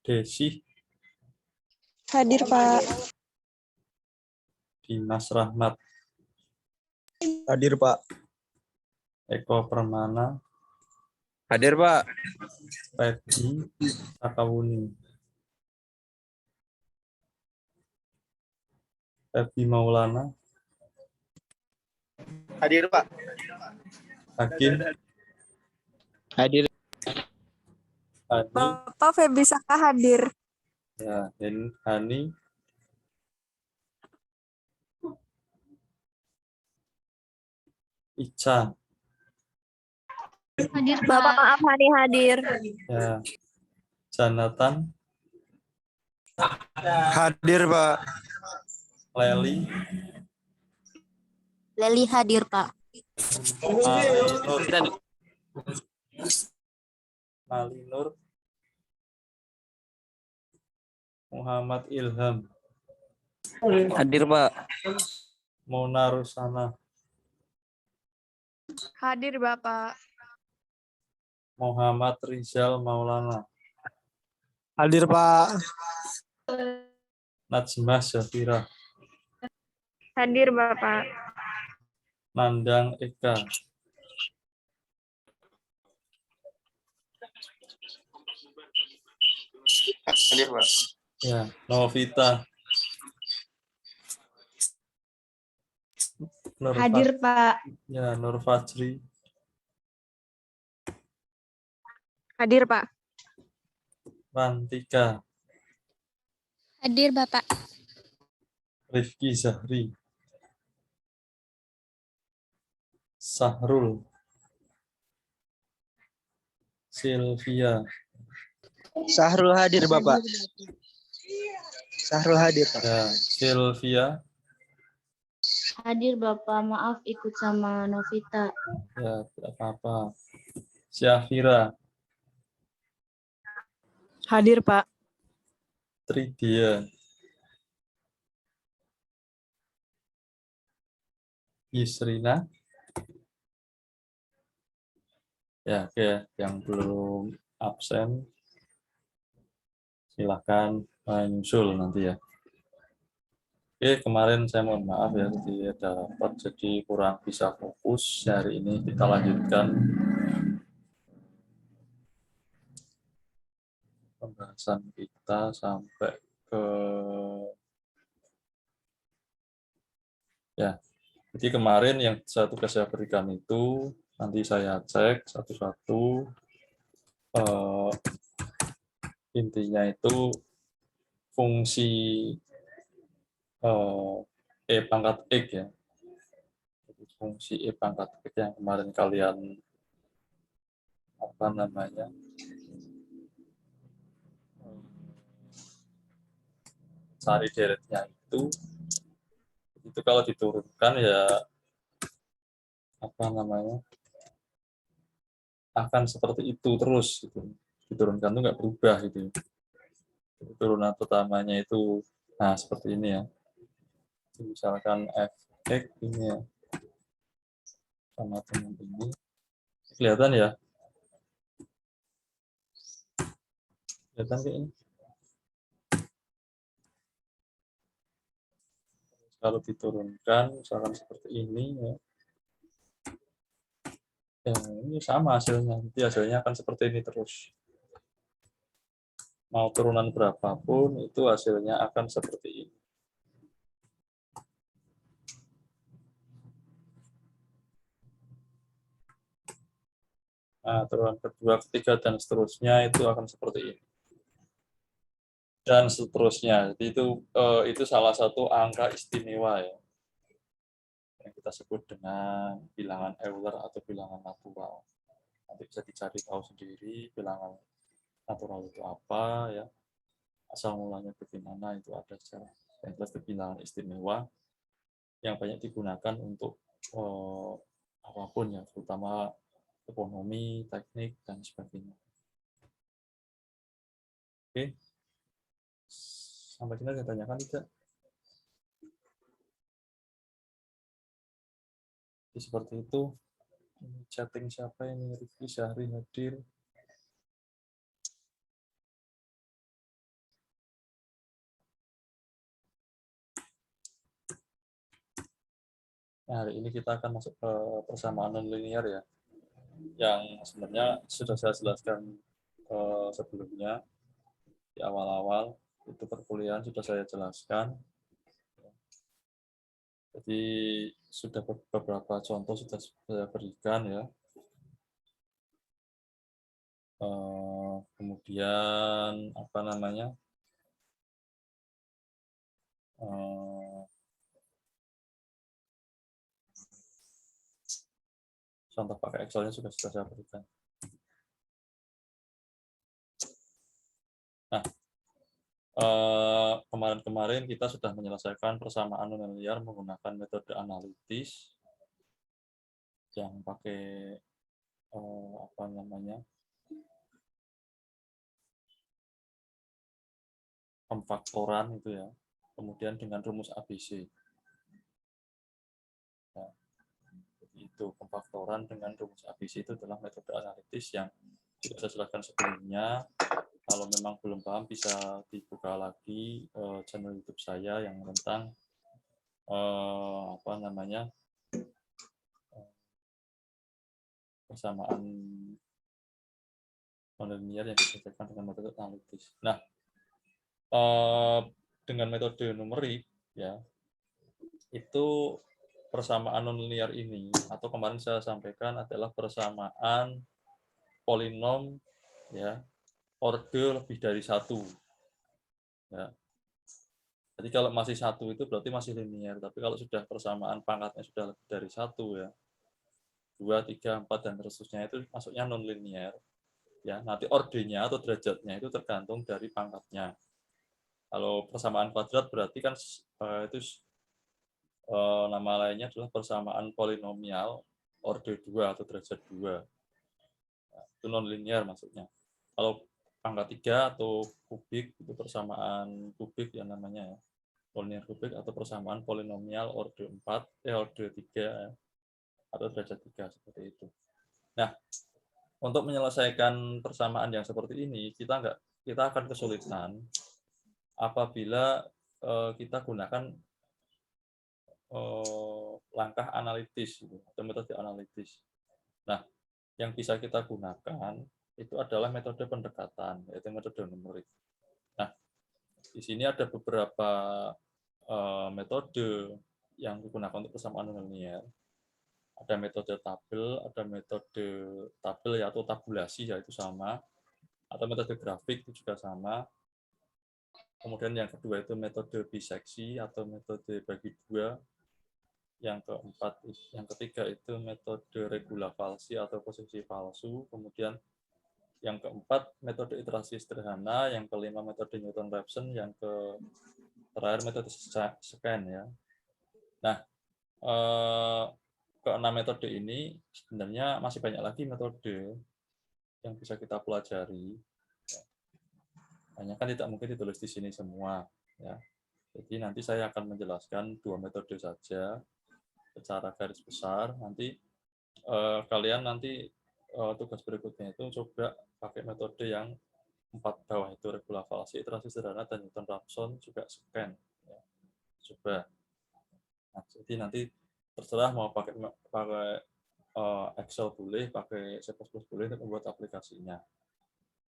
Desi, Hadir, Pak. Dimas Rahmat, Hadir, Pak. Eko Permana, Hadir, Pak. Feby Sakawuni, Feby Maulana, Hadir, Pak. Hakim, Hadir. Hani, Bapak Feby Saka hadir. ya, Hani, Ica, Hadir, Bapak maaf Hani hadir. ya, Jonathan, Hadir, Pak. Leli, Leli hadir, Pak. Mali Nur, Muhammad Ilham, Hadir, Pak. Mona Rusana, Hadir, Bapak. Muhammad Rizal Maulana, Hadir, Pak. Najmah Zafira, Hadir, Bapak. Nandang Eka, Hadir, Pak. ya, Novita, Hadir, Pak. ya, Nur Fajri, Hadir, Pak. Rantika, Hadir, Bapak. Rifki Zahri, Sahrul, Sylvia, Sahrul hadir, Bapak. Sahrul hadir, Pak. ya, Sylvia, Hadir Bapak, maaf ikut sama Novita. ya, tidak apa-apa, Syafira, Hadir, Pak. Tridia, Yusrina, ya, oke, yang belum absen silahkan menyusul nanti ya. Oke, kemarin saya mohon maaf ya, jadi ada rapat, jadi kurang bisa fokus. Hari ini kita lanjutkan pembahasan kita sampai ke ya. Jadi kemarin yang tugas saya berikan itu nanti saya cek satu-satu, intinya itu fungsi E pangkat X ya. Jadi fungsi E pangkat X yang kemarin kalian apa namanya cari deretnya itu kalau diturunkan ya apa namanya akan seperti itu terus gitu. Diturunkan itu nggak berubah gitu. Turunan pertamanya itu nah seperti ini ya. Misalkan f(x) ini ya sama dengan ini kelihatan ya, kelihatan kayak ini. Kalau diturunkan misalkan seperti ini ya, ya ini sama hasilnya, nanti hasilnya akan seperti ini terus. Mau turunan berapapun itu hasilnya akan seperti ini. Nah, turunan kedua, ketiga, dan seterusnya itu akan seperti ini. Dan seterusnya. Jadi itu salah satu angka istimewa ya. Yang kita sebut dengan bilangan Euler atau bilangan natural. Nanti bisa dicari tahu sendiri bilangan natural itu apa ya. Asal mulanya bagaimana itu ada secara yang jelas bilangan istimewa yang banyak digunakan untuk apapun ya, terutama ekonomi, teknik, dan sebagainya. Oke. Sampai sini saya tanyakan tidak? Jadi seperti itu. Ini chatting siapa ini? Rifki Syahri hadir. Nah, hari ini kita akan masuk ke persamaan nonlinear ya, yang sebenarnya sudah saya jelaskan sebelumnya di awal-awal itu perkuliahan sudah saya jelaskan. Jadi sudah beberapa contoh sudah saya berikan ya. Kemudian apa namanya? Contoh pakai Excel-nya sudah saya berikan. Nah, kemarin-kemarin kita sudah menyelesaikan persamaan nonlinear menggunakan metode analitis yang pakai apa namanya, pemfaktoran itu ya, kemudian dengan rumus ABC. Nah, jadi itu pemfaktoran dengan rumus ABC itu adalah metode analitis yang sudah saya jelaskan sebelumnya. Kalau memang belum paham bisa dibuka lagi channel YouTube saya yang tentang apa namanya, persamaan nonlinear yang diselesaikan dengan metode analitis. Nah, dengan metode numerik ya, itu persamaan nonlinear ini atau kemarin saya sampaikan adalah persamaan polinom ya orde lebih dari 1 ya. Jadi kalau masih 1 itu berarti masih linear, tapi kalau sudah persamaan pangkatnya sudah lebih dari 1 ya, 2, 3, 4 dan seterusnya itu masuknya nonlinear ya. Nanti ordenya atau derajatnya itu tergantung dari pangkatnya. Kalau persamaan kuadrat berarti kan itu nama lainnya adalah persamaan polinomial orde 2 atau derajat 2. Nah, itu nonlinear maksudnya. Kalau pangkat 3 atau kubik itu persamaan kubik yang namanya ya. Polinomial kubik atau persamaan polinomial orde 4, orde 3 atau derajat 3 seperti itu. Nah, untuk menyelesaikan persamaan yang seperti ini kita akan kesulitan apabila kita gunakan langkah analitis atau metode analitis. Nah, yang bisa kita gunakan itu adalah metode pendekatan, yaitu metode numerik. Nah, di sini ada beberapa metode yang digunakan untuk persamaan nonlinear. Ada metode tabel, ada metode tabel ya, atau tabulasi ya itu sama, atau metode grafik itu juga sama. Kemudian yang kedua itu metode biseksi atau metode bagi dua. Yang ketiga itu metode regula falsi atau posisi palsu. Kemudian yang keempat metode iterasi sederhana. Yang kelima metode Newton-Raphson. Yang terakhir metode scan ya. Nah, keenam metode ini sebenarnya masih banyak lagi metode yang bisa kita pelajari. Hanya kan tidak mungkin ditulis di sini semua ya. Jadi nanti saya akan menjelaskan 2 metode saja secara garis besar. Nanti kalian nanti tugas berikutnya itu coba pakai metode yang 4 bawah itu regula falsi, iterasi sederhana, dan Newton-Raphson juga scan. Ya. Coba. Nah, jadi nanti terserah mau pakai Excel boleh, pakai C++ boleh untuk membuat aplikasinya.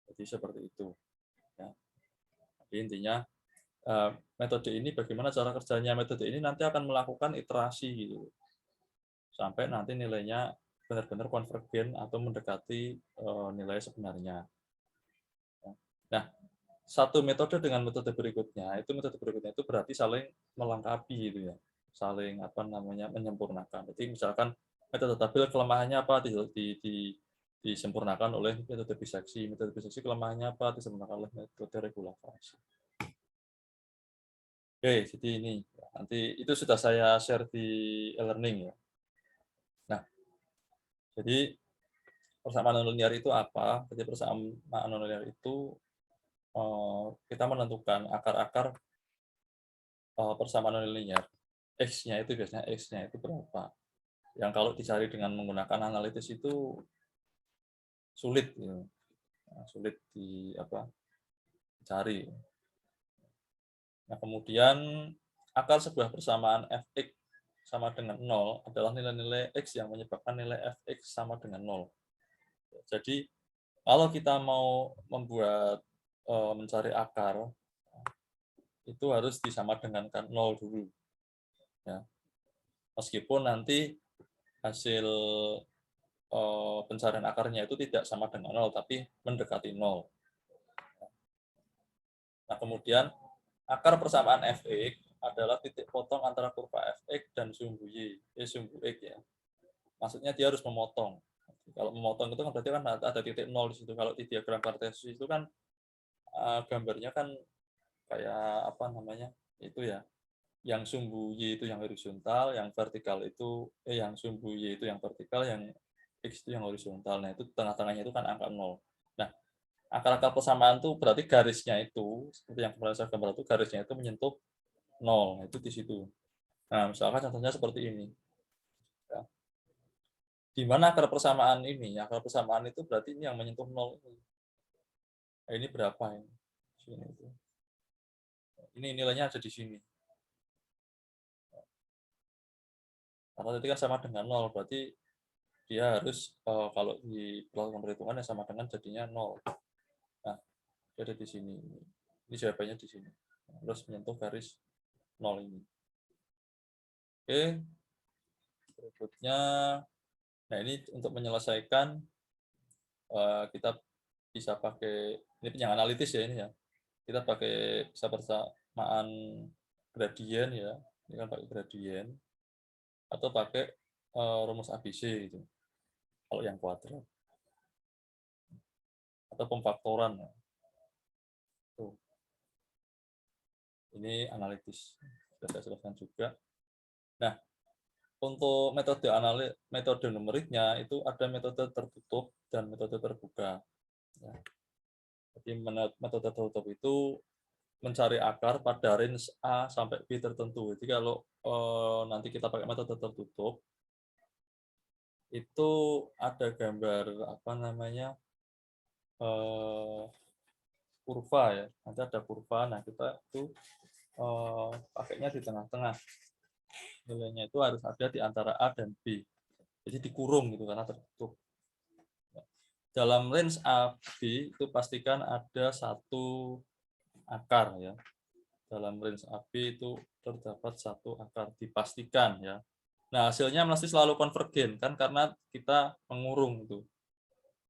Jadi seperti itu. Ya. Jadi intinya metode ini bagaimana cara kerjanya? Metode ini nanti akan melakukan iterasi gitu. Sampai nanti nilainya benar-benar konvergen atau mendekati nilai sebenarnya. Nah, satu metode dengan metode berikutnya itu berarti saling melengkapi gitu ya. Saling apa namanya menyempurnakan. Jadi misalkan metode tabel kelemahannya apa disempurnakan oleh metode biseksi. Metode biseksi kelemahannya apa disempurnakan oleh metode regula falsi. Oke, jadi ini nanti itu sudah saya share di e-learning ya. Nah, jadi persamaan nonlinear itu apa? Jadi persamaan nonlinear itu kita menentukan akar-akar persamaan nonlinear. X-nya itu biasanya X-nya itu berapa. Yang kalau dicari dengan menggunakan analitis itu sulit, ya. Sulit dicari. Nah, kemudian akar sebuah persamaan fx sama dengan 0 adalah nilai-nilai X yang menyebabkan nilai Fx sama dengan 0. Jadi, kalau kita mau membuat mencari akar, itu harus disamadengankan 0 dulu. Ya. Meskipun nanti hasil pencarian akarnya itu tidak sama dengan 0, tapi mendekati 0. Nah, kemudian akar persamaan Fx adalah titik potong antara kurva Fx dan sumbu Y, sumbu X ya. Maksudnya dia harus memotong. Kalau memotong itu kan berarti kan ada titik 0 di situ. Kalau di diagram kartesius itu kan gambarnya kan kayak apa namanya? Itu ya. Yang sumbu Y itu yang horizontal, yang vertikal itu yang sumbu Y itu yang vertikal, yang X itu yang horizontal. Nah, itu tengah-tengahnya itu kan angka 0. Nah, akar-akar persamaan itu berarti garisnya itu, seperti yang kemarin saya gambar itu, garisnya itu menyentuh 0. Itu di situ. Nah, misalkan contohnya seperti ini. Ya. Di mana akar persamaan ini? Akar persamaan itu berarti ini yang menyentuh 0. Nah, ini berapa ini? Sini itu. Ini nilainya ada di sini. Karena tadi kan sama dengan 0, berarti dia harus kalau dilakukan perhitungan sama dengan jadinya 0. Nah, dia ada di sini. Ini jawabannya di sini. Terus menyentuh garis 0 ini. Oke. Berikutnya, nah ini untuk menyelesaikan kita bisa pakai ini yang analitis ya ini ya. Kita pakai bisa persamaan gradien ya. Ini kan pakai gradien atau pakai rumus ABC gitu. Kalau yang kuadrat. Atau pemfaktoran. Ya. Tuh. Ini analitis. Sudah saya jelaskan juga. Nah, untuk metode numeriknya itu ada metode tertutup dan metode terbuka. Ya. Jadi metode tertutup itu mencari akar pada range A sampai B tertentu. Jadi kalau nanti kita pakai metode tertutup, itu ada gambar apa namanya kurva ya. Nanti ada kurva. Nah kita itu pakainya di tengah-tengah. Nilainya itu harus ada di antara A dan B. Jadi dikurung gitu karena tertutup. Dalam range A B itu pastikan ada satu akar ya. Dalam range AB itu terdapat satu akar, dipastikan ya. Nah, hasilnya mesti selalu konvergen kan karena kita mengurung itu.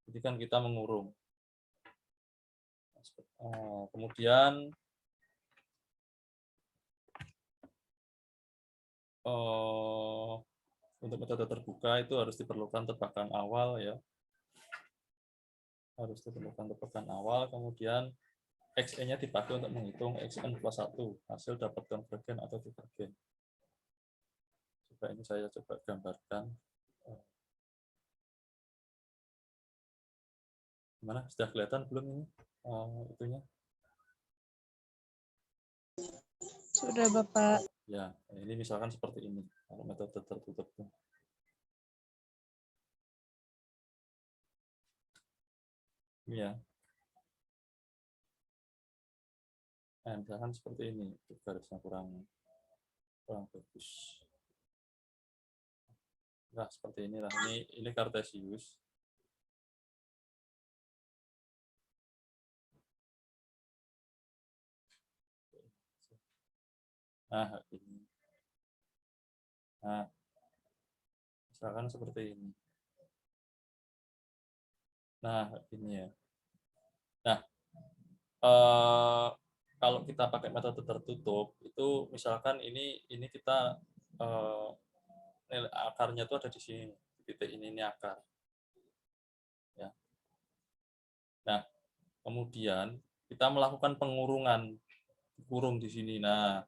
Jadi kan kita mengurung. Kemudian untuk metode terbuka itu harus diperlukan tebakan awal ya. Harus diperlukan tebakan awal, kemudian XN-nya dipakai untuk menghitung XN plus 1, hasil dapat konvergen atau divergen. Coba ini saya coba gambarkan. Gimana? Sudah kelihatan belum ini itunya? Sudah, Bapak. Ya, ini misalkan seperti ini. Kalau metode tertutup. Ya. Nah, misalkan seperti ini. Garisnya kurang bagus. Nah, seperti inilah. Ini kartesius. Nah, ini. Nah, misalkan seperti ini. Nah, ini ya. Nah, kalau kita pakai metode tertutup, itu misalkan ini kita nilai akarnya itu ada di sini. Titik ini akar. Ya. Nah, kemudian kita melakukan pengurungan, kurung di sini. Nah,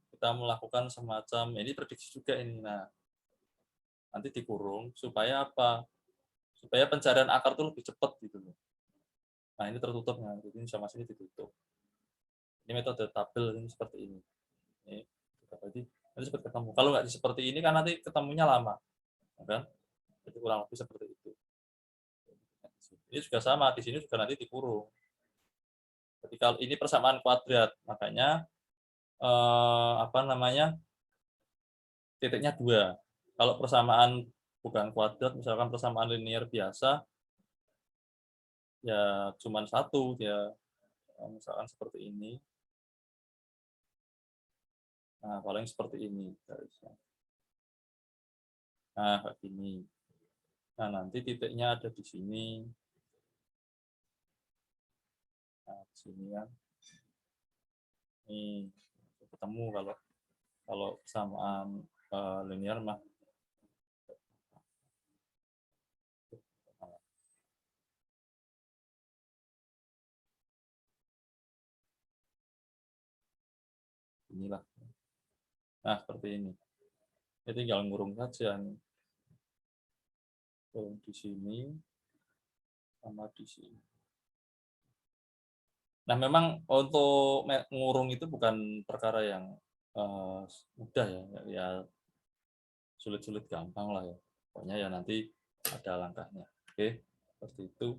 kita melakukan semacam ini prediksi juga ini. Nah, nanti dikurung supaya apa? Supaya pencarian akar itu lebih cepat gitu loh. Nah, ini tertutup nah, jadi ini sama sini ditutup. Ini metode tabel ini seperti ini. Ini berarti nanti seperti ketemu. Kalau nggak seperti ini kan nanti ketemunya lama, kan? Jadi kurang lebih seperti itu. Ini juga sama, di sini juga nanti dikurung. Jadi kalau ini persamaan kuadrat, makanya apa namanya titiknya 2. Kalau persamaan bukan kuadrat, misalkan persamaan linear biasa, ya cuman 1 ya. Misalkan seperti ini. Nah, paling seperti ini garisnya. Nah, kayak gini. Nah, nanti titiknya ada di sini. Nah, di sini kan. Ini ketemu kalau persamaan linear mah. Inilah. Nah, seperti ini. Ini tinggal ngurung saja nih. Di sini sama di sini. Nah, memang untuk ngurung itu bukan perkara yang mudah ya. Ya sulit-sulit gampang lah ya. Pokoknya ya nanti ada langkahnya. Oke, seperti itu.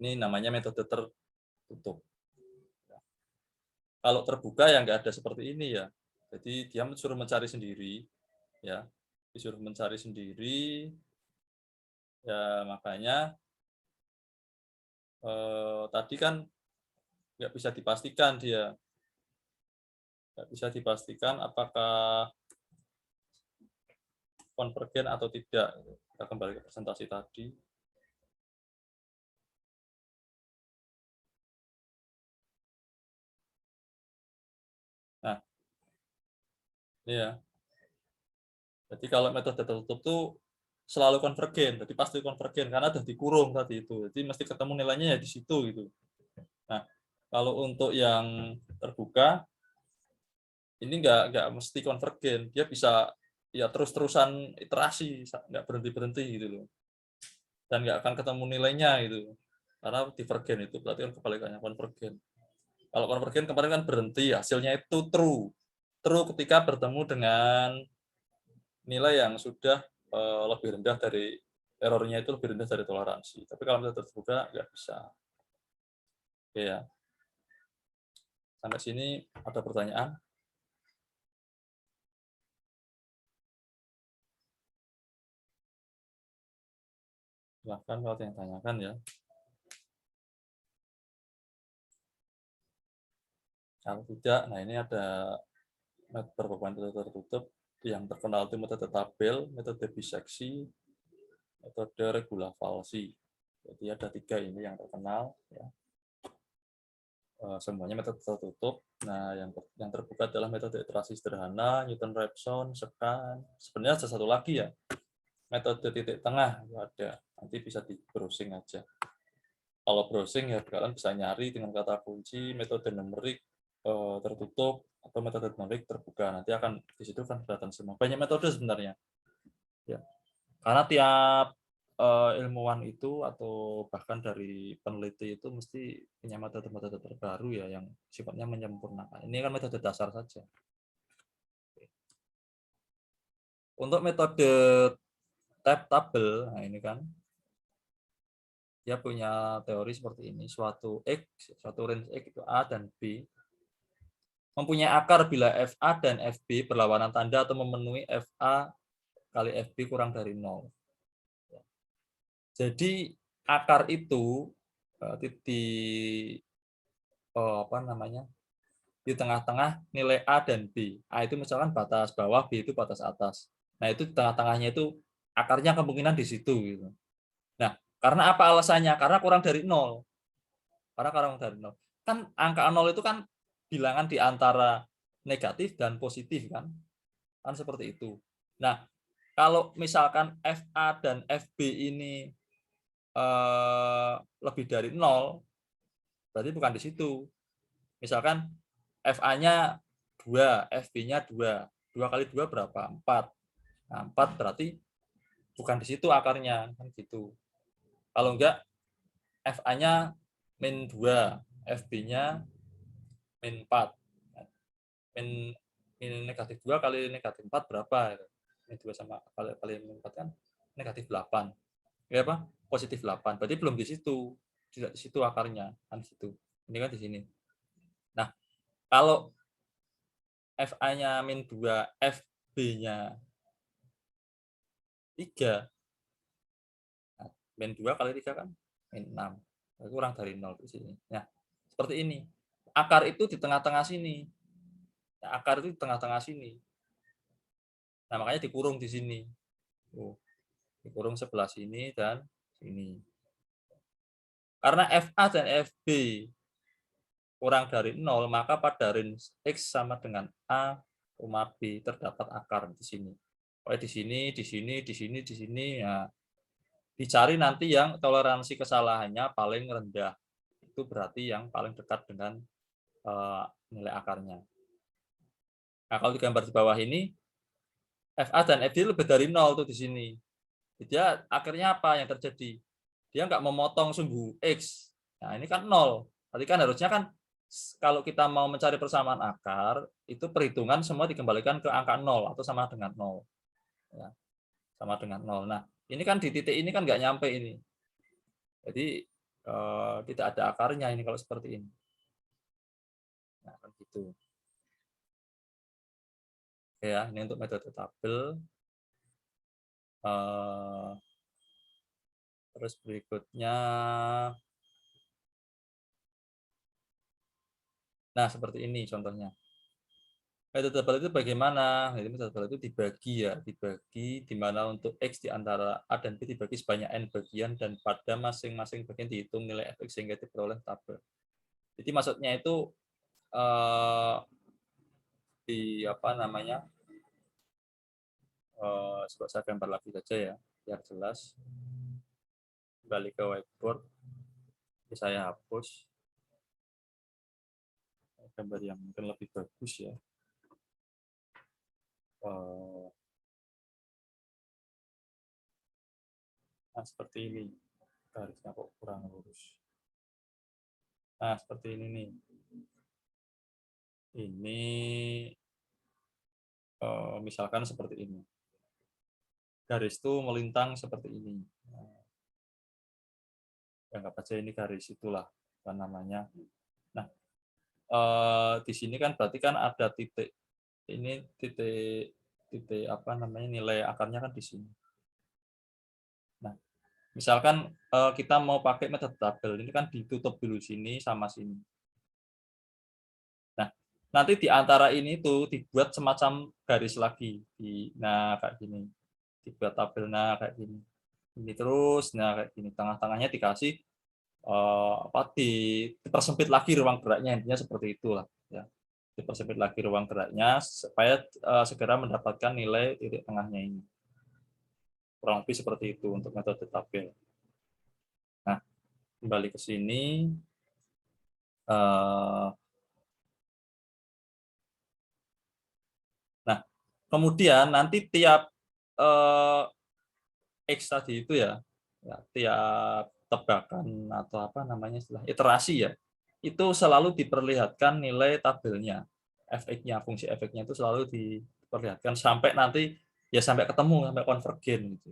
Ini namanya metode tertutup. Kalau terbuka ya nggak ada seperti ini ya. Jadi dia disuruh mencari sendiri, ya, disuruh mencari sendiri. Ya makanya tadi kan nggak bisa dipastikan dia, nggak bisa dipastikan apakah konvergen atau tidak. Kita kembali ke presentasi tadi. Nah, ini ya. Jadi kalau metode tertutup tuh selalu konvergen, jadi pasti konvergen karena sudah dikurung tadi itu. Jadi mesti ketemu nilainya ya di situ gitu. Nah, kalau untuk yang terbuka ini nggak mesti konvergen, dia bisa ya terus-terusan iterasi, nggak berhenti-berhenti gitu loh. Dan nggak akan ketemu nilainya gitu. Karena divergen itu berarti kan kebalikannya konvergen. Kalau konvergen kemarin kan berhenti, hasilnya itu true. True ketika bertemu dengan nilai yang sudah lebih rendah dari errornya itu lebih rendah dari toleransi. Tapi kalau metode terbuka nggak bisa. Oke ya. Sampai sini ada pertanyaan? Silahkan kalau ada yang tanyakan ya. Kalau tidak, nah ini ada beberapa metode tertutup. Yang terkenal itu metode tabel, metode biseksi, metode regula falsi. Jadi ada 3 ini yang terkenal. Ya. Semuanya metode tertutup. Nah, yang terbuka adalah metode iterasi sederhana, Newton-Raphson, Sekan. Sebenarnya ada satu lagi ya, metode titik tengah itu ada. Nanti bisa di browsing aja. Kalau browsing ya kalian bisa nyari dengan kata kunci metode numerik tertutup atau metode numerik terbuka. Nanti akan di situ kan kelihatan semua. Banyak metode sebenarnya. Ya. Karena tiap ilmuwan itu atau bahkan dari peneliti itu mesti punya metode-metode terbaru ya yang sifatnya menyempurnakan. Ini kan metode dasar saja. Untuk metode type tabel, nah ini kan dia punya teori seperti ini, suatu X, suatu range X itu A dan B mempunyai akar bila FA dan FB berlawanan tanda atau memenuhi FA kali FB kurang dari 0. Jadi akar itu di apa namanya? Di tengah-tengah nilai A dan B. A itu misalkan batas bawah, B itu batas atas. Nah, itu di tengah-tengahnya itu akarnya kemungkinan di situ gitu. Nah, karena apa alasannya? Karena kurang dari 0. Karena kurang dari 0. Kan angka 0 itu kan bilangan di antara negatif dan positif kan? Kan seperti itu. Nah, kalau misalkan FA dan FB ini lebih dari 0, berarti bukan di situ. Misalkan FA-nya 2, FB-nya 2. 2 kali 2 berapa? 4. Nah, 4 berarti bukan di situ akarnya, kan gitu. Kalau enggak, FA-nya min 2, FB-nya min 4. Min negatif 2 kali negatif 4 berapa? Min 2 sama kali min 4 kan negatif 8. Ya apa? Positif 8. Berarti belum di situ. Tidak di situ akarnya, kan di situ. Ini kan di sini. Nah, kalau FA-nya min 2, B-nya 3. Nah, min 2 kali 3 kan min 6. Kurang dari 0 di sini. Nah, seperti ini. Akar itu di tengah-tengah sini. Nah, akar itu di tengah-tengah sini. Nah, makanya dikurung di sini. Dikurung sebelah sini dan sini. Karena FA dan FB kurang dari 0, maka pada range X sama dengan A, B terdapat akar di sini. Pokoknya di sini, di sini, di sini, di sini. Ya. Dicari nanti yang toleransi kesalahannya paling rendah. Itu berarti yang paling dekat dengan nilai akarnya. Nah, kalau digambar di bawah ini, FA dan FB lebih dari 0 tuh di sini. Jadi akhirnya apa yang terjadi? Dia nggak memotong sumbu X. Nah, ini kan 0. Tadi kan harusnya kan kalau kita mau mencari persamaan akar, itu perhitungan semua dikembalikan ke angka 0 atau sama dengan 0. Ya, sama dengan 0. Nah, ini kan di titik ini kan nggak nyampe ini. Jadi tidak ada akarnya ini kalau seperti ini. Nah, kan gitu. Oke ya, ini untuk metode tabel. Terus berikutnya, nah seperti ini contohnya. Metode tabel itu bagaimana? Metode tabel itu dibagi ya, dibagi di mana untuk X di antara A dan B dibagi sebanyak N bagian dan pada masing-masing bagian dihitung nilai Fx sehingga diperoleh tabel. Jadi maksudnya itu di apa namanya? Coba saya gambar lagi saja ya, biar jelas. Kembali ke whiteboard. Jadi saya hapus. Gambar yang mungkin lebih bagus ya. Nah, seperti ini. Garisnya kok kurang lurus. Nah, seperti ini nih. Ini misalkan seperti ini. Garis itu melintang seperti ini. Anggap aja ini garis itulah apa namanya. Nah, di sini kan berarti kan ada titik. Ini titik apa namanya nilai akarnya kan di sini. Nah, misalkan kita mau pakai metode tabel, ini kan ditutup dulu sini sama sini. Nah, nanti di antara ini tuh dibuat semacam garis lagi. Nah, kayak gini. Dibuat tabel, nah kayak gini. Ini terus, nah kayak gini. Tengah-tengahnya dikasih dipersempit lagi ruang geraknya, intinya seperti itulah. Ya. Dipersempit lagi ruang geraknya supaya segera mendapatkan nilai titik tengahnya ini. Kurang lebih seperti itu untuk metode tabel. Nah, kembali ke sini. Nah, kemudian nanti tiap X tadi itu ya tiap tebakan atau apa namanya istilah iterasi ya, itu selalu diperlihatkan nilai tabelnya, Fx-nya, fungsi Fx-nya itu selalu diperlihatkan sampai nanti ya sampai ketemu, sampai konvergen gitu.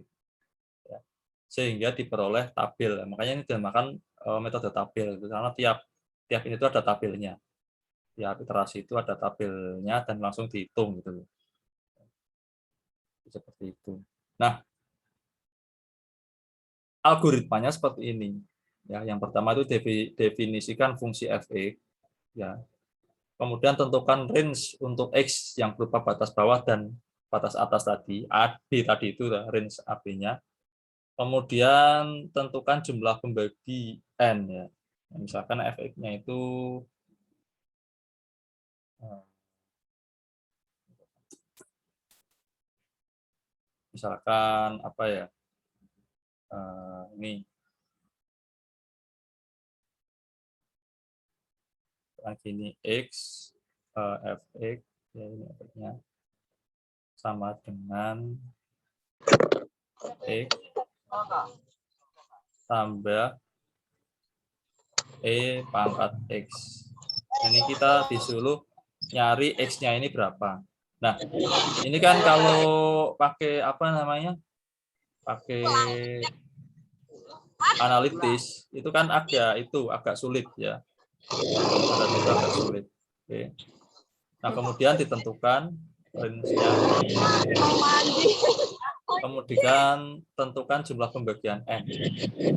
Ya. Sehingga diperoleh tabel. Makanya ini dinamakan metode tabel gitu. Karena tiap ini itu ada tabelnya. Tiap iterasi itu ada tabelnya dan langsung dihitung gitu. Seperti itu. Nah, algoritmanya seperti ini. Ya, yang pertama itu definisikan fungsi Fx, ya. Kemudian tentukan range untuk X yang berupa batas bawah dan batas atas tadi, AB tadi itu range AB-nya. Kemudian tentukan jumlah pembagi N ya. Misalkan Fx-nya itu misalkan apa ya? Ini gini X Fx ya ini Fx-nya sama dengan X tambah E pangkat X. Ini kita disuruh nyari X-nya ini berapa. Nah, ini kan kalau pakai apa namanya? Pakai analitis, itu kan agak sulit ya. Agak sulit. Oke. Nah, kemudian ditentukan range-nya. Kemudian tentukan jumlah pembagian N.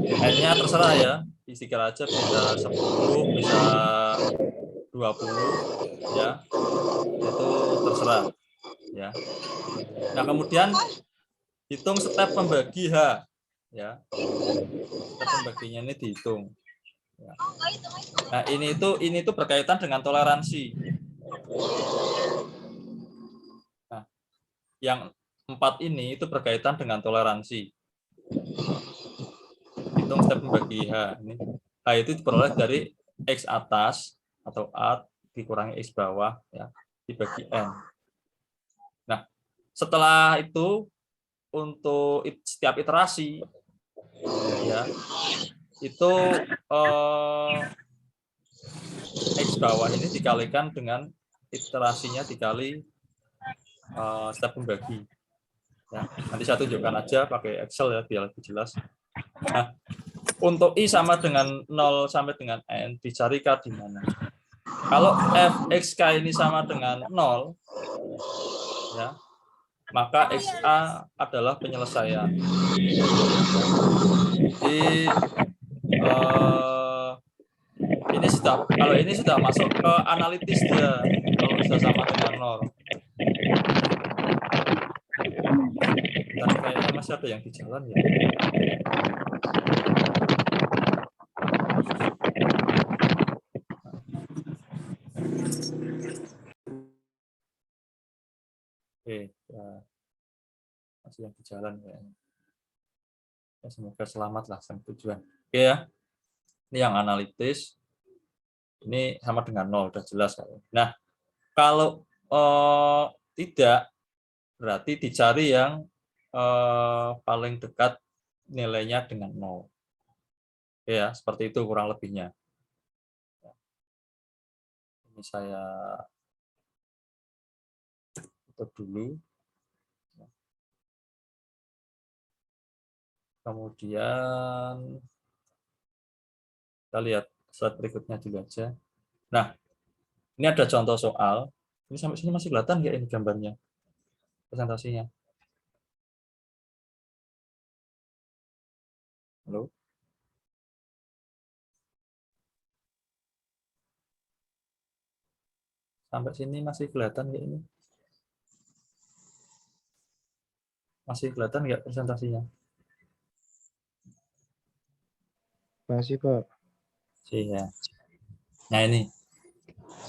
N-nya terserah ya, disikir aja bisa 10, bisa 20, ya, itu terserah. Ya. Nah, kemudian hitung step pembagi H. Ya. Step pembaginya ini dihitung. Ya. Nah, ini itu berkaitan dengan toleransi. Nah, yang 4 ini itu berkaitan dengan toleransi. Hitung step pembagi H. Ini. H itu diperoleh dari X atas atau A dikurangi X bawah, ya, dibagi N. Nah, setelah itu untuk setiap iterasi, ya, itu X bawah ini dikalikan dengan iterasinya dikali step pembagi. Ya, nanti saya tunjukkan aja pakai Excel ya biar lebih jelas. Nah, untuk I sama dengan 0 sampai dengan N, dicari K di mana. Kalau fxk ini sama dengan 0, ya, maka XA adalah penyelesaian. Jadi ini sudah, kalau ini sudah masuk ke analitis dia, kalau sudah sama dengan 0. Dan kayaknya masih ada yang di jalan ya. Oke, ya. Masih yang di jalan kayaknya. Ya, semoga selamat lah sampai tujuan. Oke ya. Ini yang analitis. Ini sama dengan 0, udah jelas. Nah, kalau tidak, berarti dicari yang paling dekat nilainya dengan 0. Ya, seperti itu kurang lebihnya. Ini saya tutup dulu. Kemudian kita lihat slide berikutnya dulu aja. Nah, ini ada contoh soal. Ini sampai sini masih kelihatan nggak ini gambarnya? Presentasinya. Halo? Sampai sini masih kelihatan nggak ini? Masih kelihatan nggak presentasinya? Masih, Pak. Iya. Nah, ini.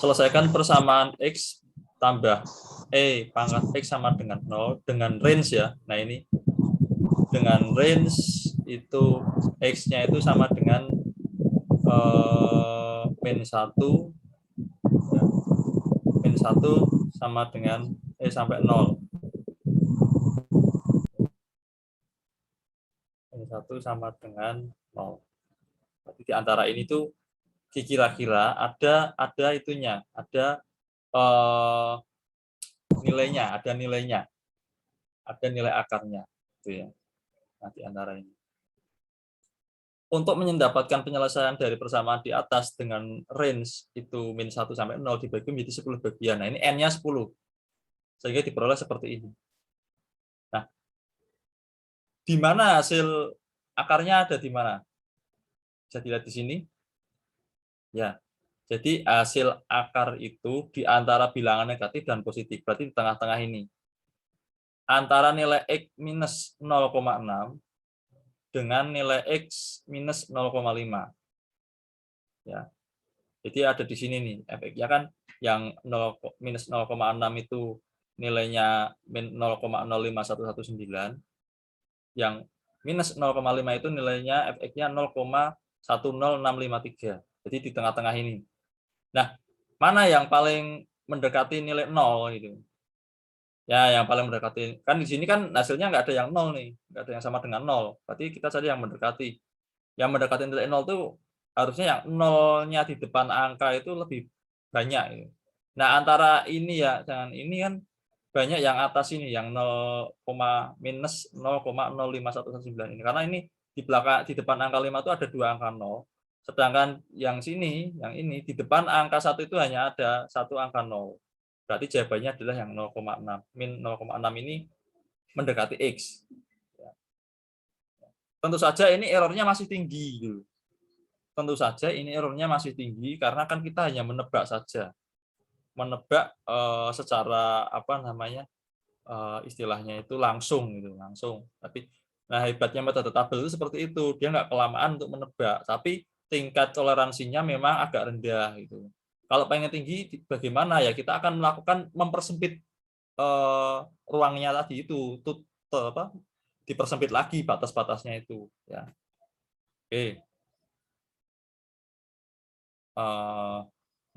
Selesaikan persamaan X tambah E pangkat X sama dengan 0 dengan range ya. Nah, ini. Dengan range itu X-nya itu sama dengan min 1. Ya. Min 1 sama dengan E sampai 0. Min 1 sama dengan 0. Jadi di antara ini tuh kira-kira ada itunya, ada nilainya, ada nilai akarnya, itu ya. Nah, di antara ini. Untuk mendapatkan penyelesaian dari persamaan di atas dengan range itu min 1 sampai 0 dibagi menjadi 10 bagian. Nah, ini N-nya 10. Sehingga diperoleh seperti ini. Nah, di mana hasil akarnya ada di mana? Bisa dilihat di sini. Ya. Jadi hasil akar itu di antara bilangan negatif dan positif, berarti di tengah-tengah ini. Antara nilai X minus 0,6 dengan nilai X minus 0,5. Ya. Jadi ada di sini nih efeknya kan yang minus 0,6 itu nilainya min 0,05119, yang minus 0,5 itu nilainya efeknya 0,10653. Jadi di tengah-tengah ini. Nah, mana yang paling mendekati nilai 0 gitu? Ya, yang paling mendekati. Kan di sini kan hasilnya nggak ada yang 0 nih, nggak ada yang sama dengan 0. Berarti kita cari yang mendekati. Yang mendekati nilai 0 itu harusnya yang 0-nya di depan angka itu lebih banyak. Gitu. Nah, antara ini ya, jangan ini kan banyak yang atas ini, yang 0, minus 0,0519 ini. Karena ini di belakang, di depan angka 5 itu ada 2 angka 0. Sedangkan yang sini, yang ini, di depan angka 1 itu hanya ada 1 angka 0. Berarti jawabannya adalah yang 0,6. Min 0,6 ini mendekati X. Ya. Tentu saja ini errornya masih tinggi. Gitu. Tentu saja ini errornya masih tinggi karena kan kita hanya menebak saja. Menebak secara apa namanya istilahnya itu langsung gitu, langsung. Tapi nah hebatnya metode tabel itu seperti itu, dia nggak kelamaan untuk menebak, tapi tingkat toleransinya memang agak rendah gitu. Kalau pengen tinggi bagaimana ya, kita akan melakukan mempersempit ruangnya tadi itu apa, dipersempit lagi batas-batasnya itu ya. Oke.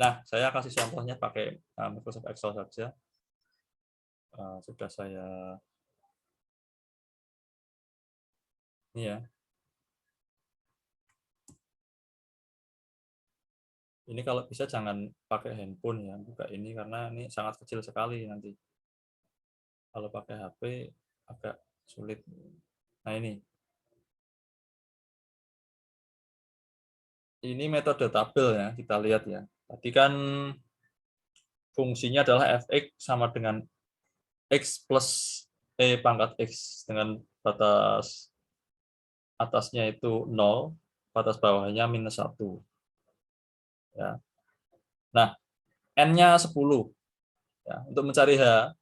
Nah, saya kasih contohnya pakai Microsoft Excel saja. Sudah saya ini ya. Ini kalau bisa jangan pakai handphone ya, buka ini karena ini sangat kecil sekali nanti. Kalau pakai HP agak sulit. Nah ini metode tabel ya, kita lihat ya. Tadi kan fungsinya adalah fx sama dengan x plus pangkat x dengan batas atasnya itu 0, batas bawahnya minus 1. Ya. Nah, n-nya 10. Ya, untuk mencari h,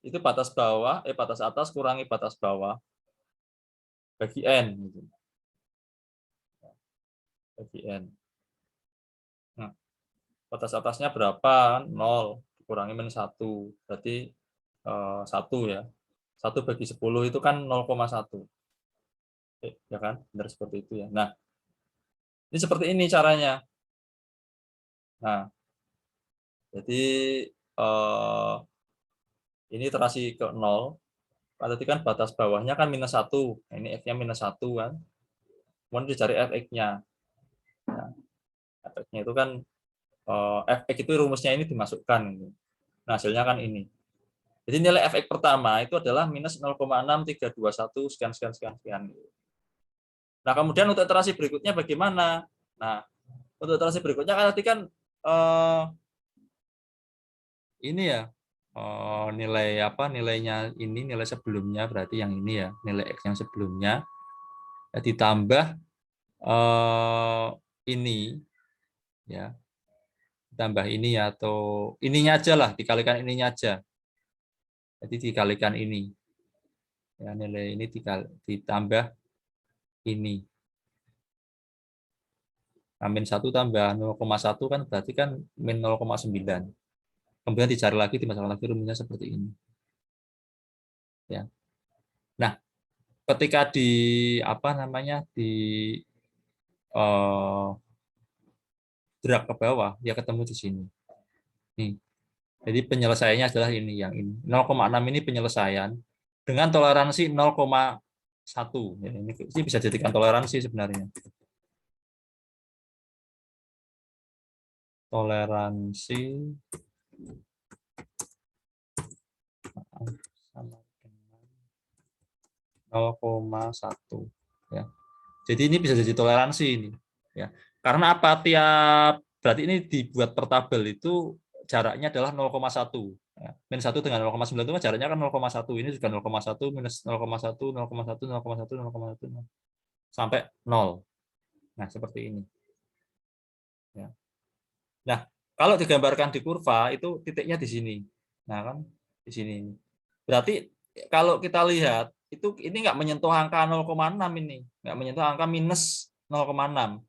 itu batas bawah, batas atas kurangi batas bawah bagi n. Gitu. Bagi n. Nah, batas atasnya berapa? 0 dikurangi minus 1. Berarti 1 ya. 1 bagi 10 itu kan 0,1. Ya kan? Benar seperti itu ya. Nah, ini seperti ini caranya. Nah, jadi ini terasi ke 0. Berarti kan batas bawahnya kan minus 1. Nah, ini F-nya minus 1 kan. Kemudian dicari Fx-nya. Nah, Fx-nya itu kan Fx itu rumusnya ini dimasukkan. Nah, hasilnya kan ini. Jadi nilai Fx pertama itu adalah minus 0,6321 sekian, sekian, sekian, sekian. Nah, kemudian untuk iterasi berikutnya bagaimana? Nah, untuk iterasi berikutnya kan tadi kan ini ya, nilai apa, nilainya ini, nilai sebelumnya berarti yang ini ya, nilai X yang sebelumnya, ya, ditambah ini, ya, ditambah ini atau ininya aja lah, dikalikan ininya aja. Jadi dikalikan ini. Ya, nilai ini ditambah ini. Nah, min 1 tambah 0,1 kan berarti kan min 0,9. Kemudian dicari lagi, dimasukkan lagi rumusnya seperti ini. Ya. Nah, ketika di apa namanya di drag ke bawah, dia ketemu di sini. Nih. Jadi penyelesaiannya adalah ini yang ini. 0,6 ini penyelesaian dengan toleransi 0,1. Ya, ini bisa jadikan toleransi sebenarnya. Toleransi sama dengan 0,1 ya. Jadi ini bisa jadi toleransi ini ya. Karena apa, berarti ini dibuat per tabel itu jaraknya adalah 0,1 ya. Min 1 dengan 0,9 itu jaraknya kan 0,1. Ini juga 0,1 minus 0,1 0,1 0,1 0,1 sampai 0. Nah, seperti ini. Ya. Nah, kalau digambarkan di kurva itu titiknya di sini. Nah, kan di sini. Berarti kalau kita lihat itu ini nggak menyentuh angka 0,6 ini, nggak menyentuh angka minus 0,6.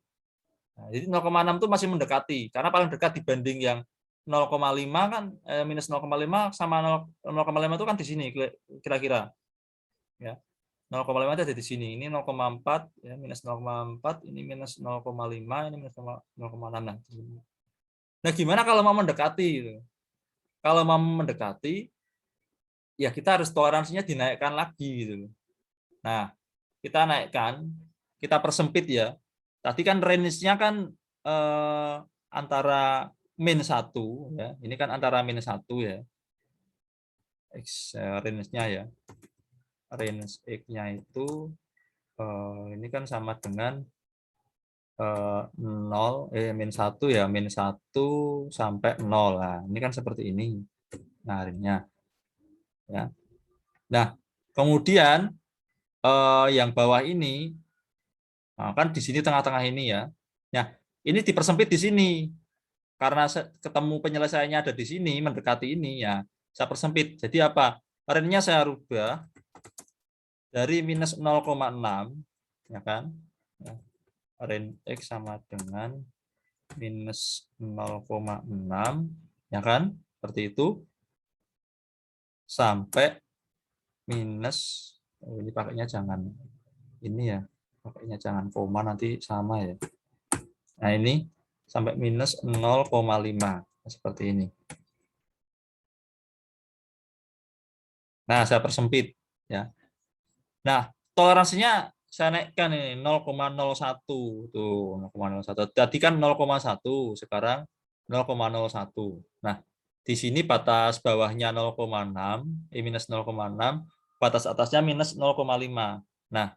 Nah, jadi 0,6 itu masih mendekati karena paling dekat dibanding yang 0,5 kan minus 0,5 sama 0,5 itu kan di sini kira-kira. Ya. 0,5 itu ada di sini. Ini 0,4 ya, minus 0,4, ini minus 0,5, ini minus 0,6. Nah, gimana kalau mau mendekati gitu? Kalau mau mendekati ya kita harus toleransinya dinaikkan lagi gitu. Nah, kita naikkan, kita persempit ya. Tadi kan range-nya kan antara min 1 ya. Ini kan antara min 1 ya. X range-nya ya. Range X-nya itu ini kan sama dengan 0 min 1 ya, min 1 sampai 0. Nah, ini kan seperti ini. ngarinnya. Ya. Nah, kemudian yang bawah ini, nah, kan di sini tengah-tengah ini ya. Nah, ini dipersempit di sini. Karena ketemu penyelesaiannya ada di sini, mendekati ini, ya saya persempit. Jadi apa? Range-nya saya rubah dari minus 0,6, ya kan? Ya, range X sama dengan minus 0,6, ya kan? Seperti itu. Sampai minus, ini pakainya jangan, ini ya, pakainya jangan koma, nanti sama ya. Nah ini, sampai minus 0,5, seperti ini. Nah, saya persempit ya. Nah, toleransinya saya naikkan ini 0,01 tuh, 0,01. Tadi kan 0,1, sekarang 0,01. Nah, di sini batas bawahnya 0,6, minus 0,6, batas atasnya minus 0,5. Nah,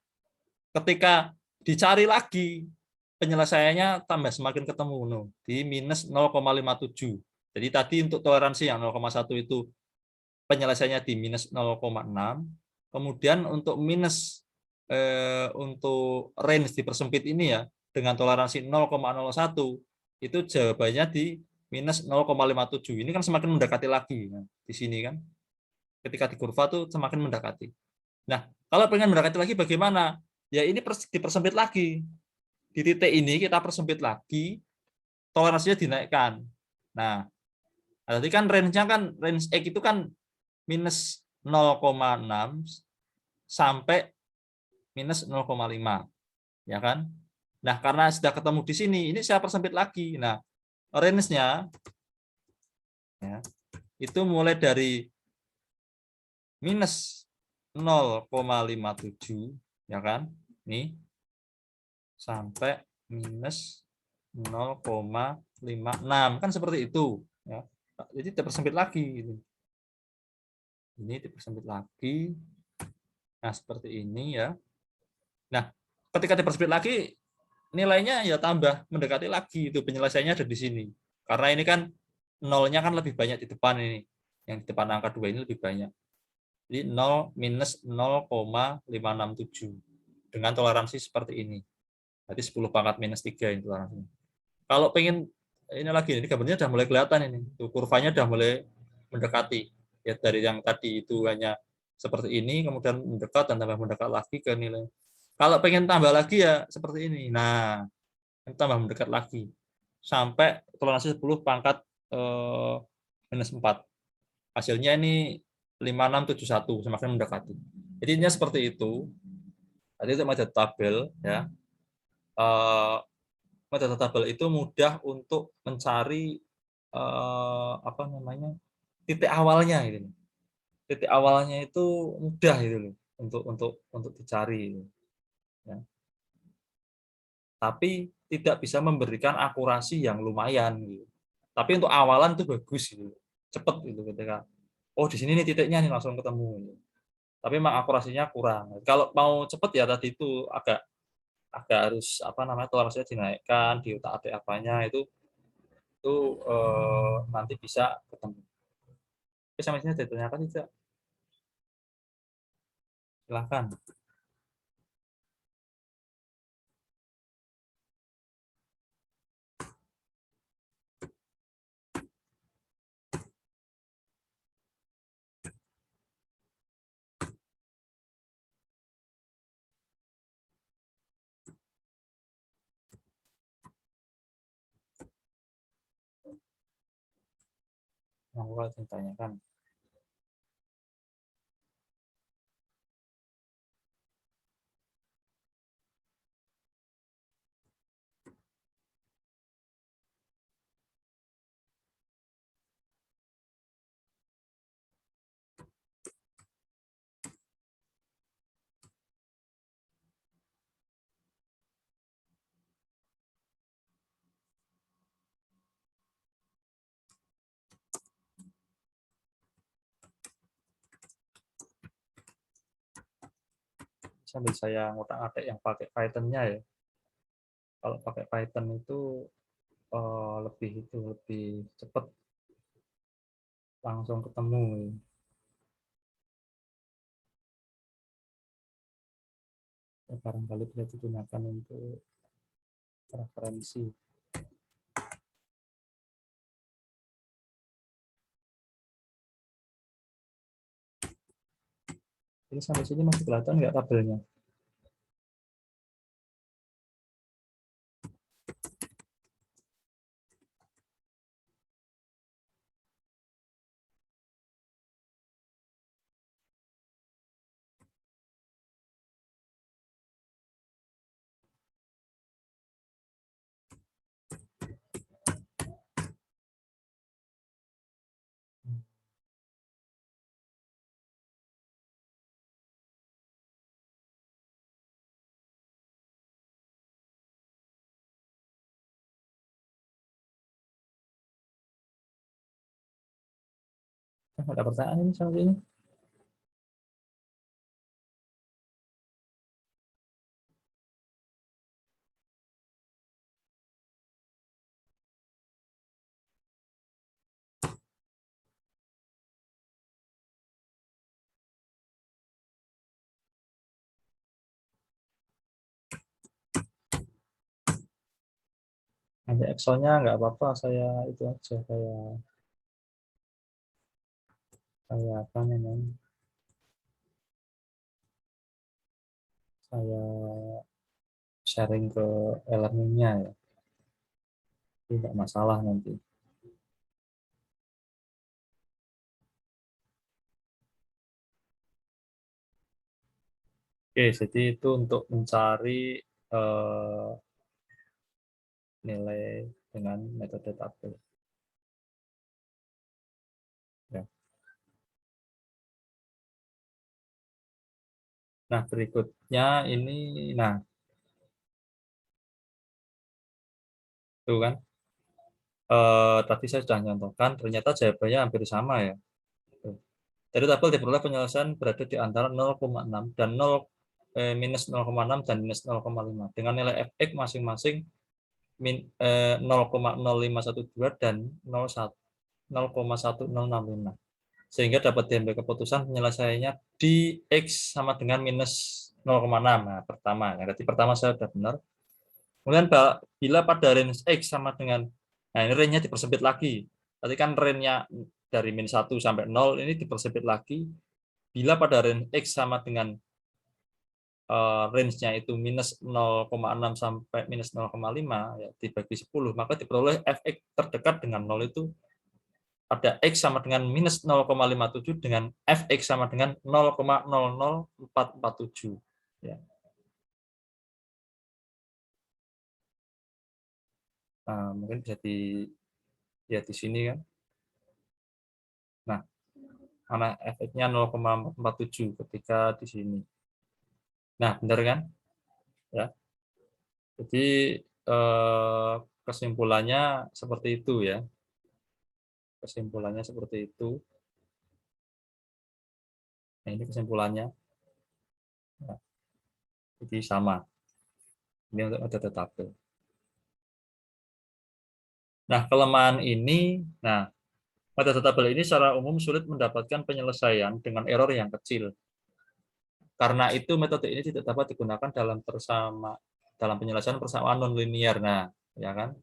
ketika dicari lagi penyelesaiannya tambah semakin ketemu di minus 0,57. Jadi tadi untuk toleransi yang 0,1 itu penyelesaiannya di minus 0,6, kemudian untuk minus untuk range dipersempit ini ya dengan toleransi 0,01 itu jawabannya di minus 0,57. Ini kan semakin mendekati lagi di sini kan. Ketika di kurva tuh semakin mendekati. Nah, kalau pengen mendekati lagi bagaimana? Ya ini dipersempit lagi. Di titik ini kita persempit lagi, toleransinya dinaikkan. Nah, tadi kan range-nya kan range X itu kan minus 0,6 sampai minus 0,5, ya kan? Nah, karena sudah ketemu di sini, ini saya persempit lagi. Nah, range-nya ya, itu mulai dari minus 0,57, ya kan? Nih, sampai minus 0,56, kan seperti itu. Ya. Jadi dipersempit lagi. Ini dipersempit lagi. Nah, seperti ini ya. Nah, ketika dipersempit lagi, nilainya ya tambah mendekati lagi, itu penyelesaiannya ada di sini. Karena ini kan nolnya kan lebih banyak di depan ini. Yang di depan angka 2 ini lebih banyak. Jadi 0 minus 0,567 dengan toleransi seperti ini. Berarti 10 pangkat minus 3 ini toleransinya. Kalau pengen ini lagi, ini gambarnya sudah mulai kelihatan ini. Tuh, kurvanya sudah mulai mendekati. Ya dari yang tadi itu hanya seperti ini, kemudian mendekat dan tambah mendekat lagi ke nilai. Kalau pengen tambah lagi ya seperti ini. Nah, tambah mendekat lagi sampai toleransi 10 pangkat minus 4. Hasilnya ini 5671, semakin mendekati. Jadi intinya seperti itu. Tadi itu metode tabel ya. Metode tabel itu mudah untuk mencari apa namanya? Titik awalnya gitu. Titik awalnya itu mudah itu loh untuk dicari ya. Tapi tidak bisa memberikan akurasi yang lumayan gitu. Tapi untuk awalan itu bagus gitu. Cepat gitu ketika oh di sini nih titiknya nih langsung ketemu gitu. Tapi memang akurasinya kurang. Kalau mau cepat ya tadi itu agak agak harus apa namanya toleransinya dinaikkan, diutak-atik apanya itu nanti bisa ketemu. Oke, sampai sini ada ditanyakan tidak? Silakan. Yang mau ditanyakan. Sambil saya ngotak-atik yang pakai Python-nya ya. Kalau pakai Python itu lebih cepat langsung ketemu. Ya, barangkali bisa digunakan untuk referensi. Ini sampai sini masih kelihatan nggak tabelnya? Ada pertanyaan ini sampai ini? Nanti Excel-nya nggak apa-apa, saya itu aja kayak apa namanya? Saya sharing ke e-learning-nya ya. Tidak masalah nanti. Oke, jadi itu untuk mencari nilai dengan metode tabel. Ya. Nah, berikutnya ini, nah, tuh kan, tadi saya sudah contohkan, ternyata jawabannya hampir sama ya. Tuh. Dari tabel diperoleh penyelesaian berada di antara 0,6 dan 0, minus 0,6 dan minus 0,5 dengan nilai fx masing-masing 0,0512 dan 0,1065. Sehingga dapat diambil keputusan penyelesaiannya di X sama dengan minus 0,6. Nah, pertama, berarti pertama saya sudah benar. Kemudian bila pada range X sama dengan, nah ini range-nya dipersempit lagi. Tadi kan range-nya dari min 1 sampai 0, ini dipersempit lagi. Bila pada range X sama dengan range-nya itu minus 0,6 sampai minus 0,5, ya, dibagi 10, maka diperoleh fx terdekat dengan 0 itu ada x sama dengan minus 0,57 dengan fx sama dengan 0,00447. Ya. Nah, mungkin bisa dilihat di sini kan. Nah, mana fx-nya 0,47 ketika di sini. Nah, benar kan? Ya. Jadi kesimpulannya seperti itu ya. Kesimpulannya seperti itu. Nah, ini kesimpulannya. Nah, jadi sama. Ini untuk metode tabel. Nah, kelemahan ini, nah, metode tabel ini secara umum sulit mendapatkan penyelesaian dengan error yang kecil. Karena itu metode ini tidak dapat digunakan dalam penyelesaian persamaan nonlinier. Nah, ya kan?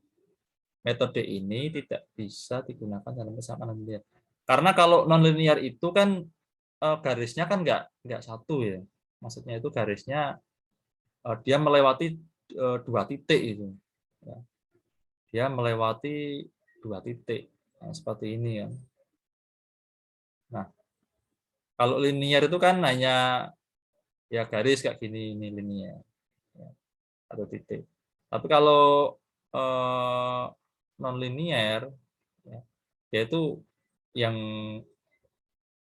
Metode ini tidak bisa digunakan dalam persamaan nonlinier. Karena kalau nonlinier itu kan garisnya kan nggak satu ya. Maksudnya itu garisnya dia melewati 2 titik itu. Ya. Dia melewati 2 titik. Nah, seperti ini ya. Nah, kalau linier itu kan hanya ya garis kayak gini, ini linier. Ya, 1 titik. Tapi kalau non linier, ya, yaitu yang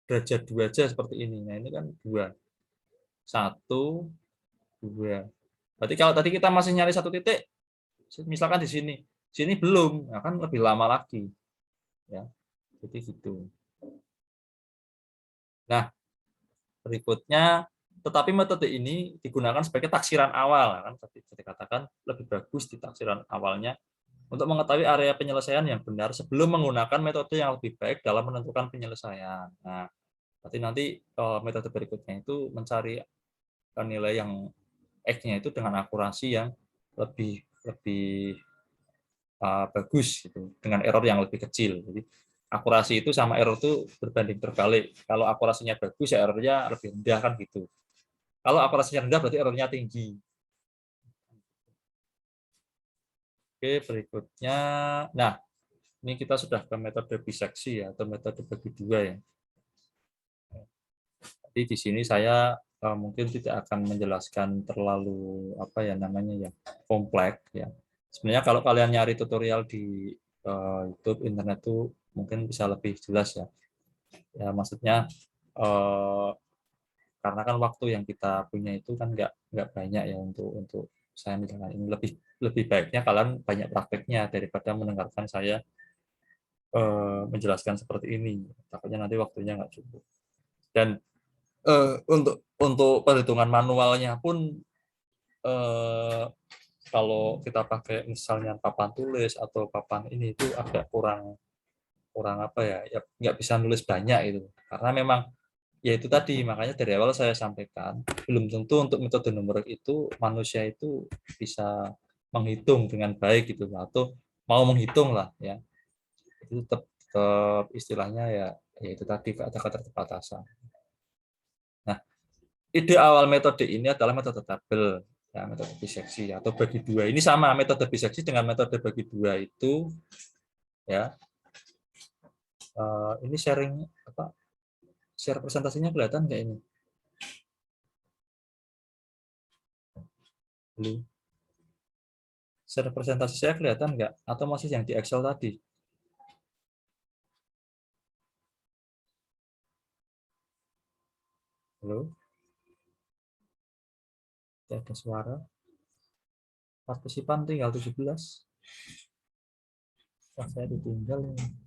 derajat 2 aja seperti ini. Nah, ini kan 2. 1, 2. Berarti kalau tadi kita masih nyari 1 titik, misalkan di sini belum, nah kan lebih lama lagi. Ya, jadi gitu. Nah, berikutnya, tetapi metode ini digunakan sebagai taksiran awal, kan tadi saya katakan lebih bagus di taksiran awalnya untuk mengetahui area penyelesaian yang benar sebelum menggunakan metode yang lebih baik dalam menentukan penyelesaian. Nah, berarti nanti metode berikutnya itu mencari nilai yang X-nya itu dengan akurasi yang lebih lebih bagus gitu, dengan error yang lebih kecil. Jadi akurasi itu sama error itu berbanding terbalik. Kalau akurasinya bagus ya errornya lebih rendah kan gitu. Kalau akurasinya rendah berarti errornya tinggi. Oke, berikutnya. Nah, ini kita sudah ke metode biseksi ya, atau metode bagi dua ya. Jadi di sini saya mungkin tidak akan menjelaskan terlalu apa ya namanya ya kompleks ya. Sebenarnya kalau kalian nyari tutorial di YouTube, internet tuh mungkin bisa lebih jelas ya. Ya maksudnya karena kan waktu yang kita punya itu kan nggak banyak ya untuk saya menjelaskan ini, lebih baiknya kalian banyak prakteknya daripada mendengarkan saya menjelaskan seperti ini. Takutnya nanti waktunya nggak cukup. Dan untuk perhitungan manualnya pun kalau kita pakai misalnya papan tulis atau papan ini itu agak kurang kurang apa ya, ya nggak bisa nulis banyak itu karena memang ya itu tadi, makanya dari awal saya sampaikan belum tentu untuk metode numerik itu manusia itu bisa menghitung dengan baik gitu atau mau menghitung lah ya, itu tetap istilahnya ya itu tadi ada keterbatasan. Nah, ide awal metode ini adalah metode tabel ya, metode biseksi atau bagi dua. Ini sama metode biseksi dengan metode bagi dua itu ya. Ini sharing apa? Share presentasinya kelihatan nggak ini? Belum. Share presentasi saya kelihatan nggak? Atau masih yang di Excel tadi? Halo? Tidak ada suara. Partisipan tinggal 17. Wah, saya ditinggal ini.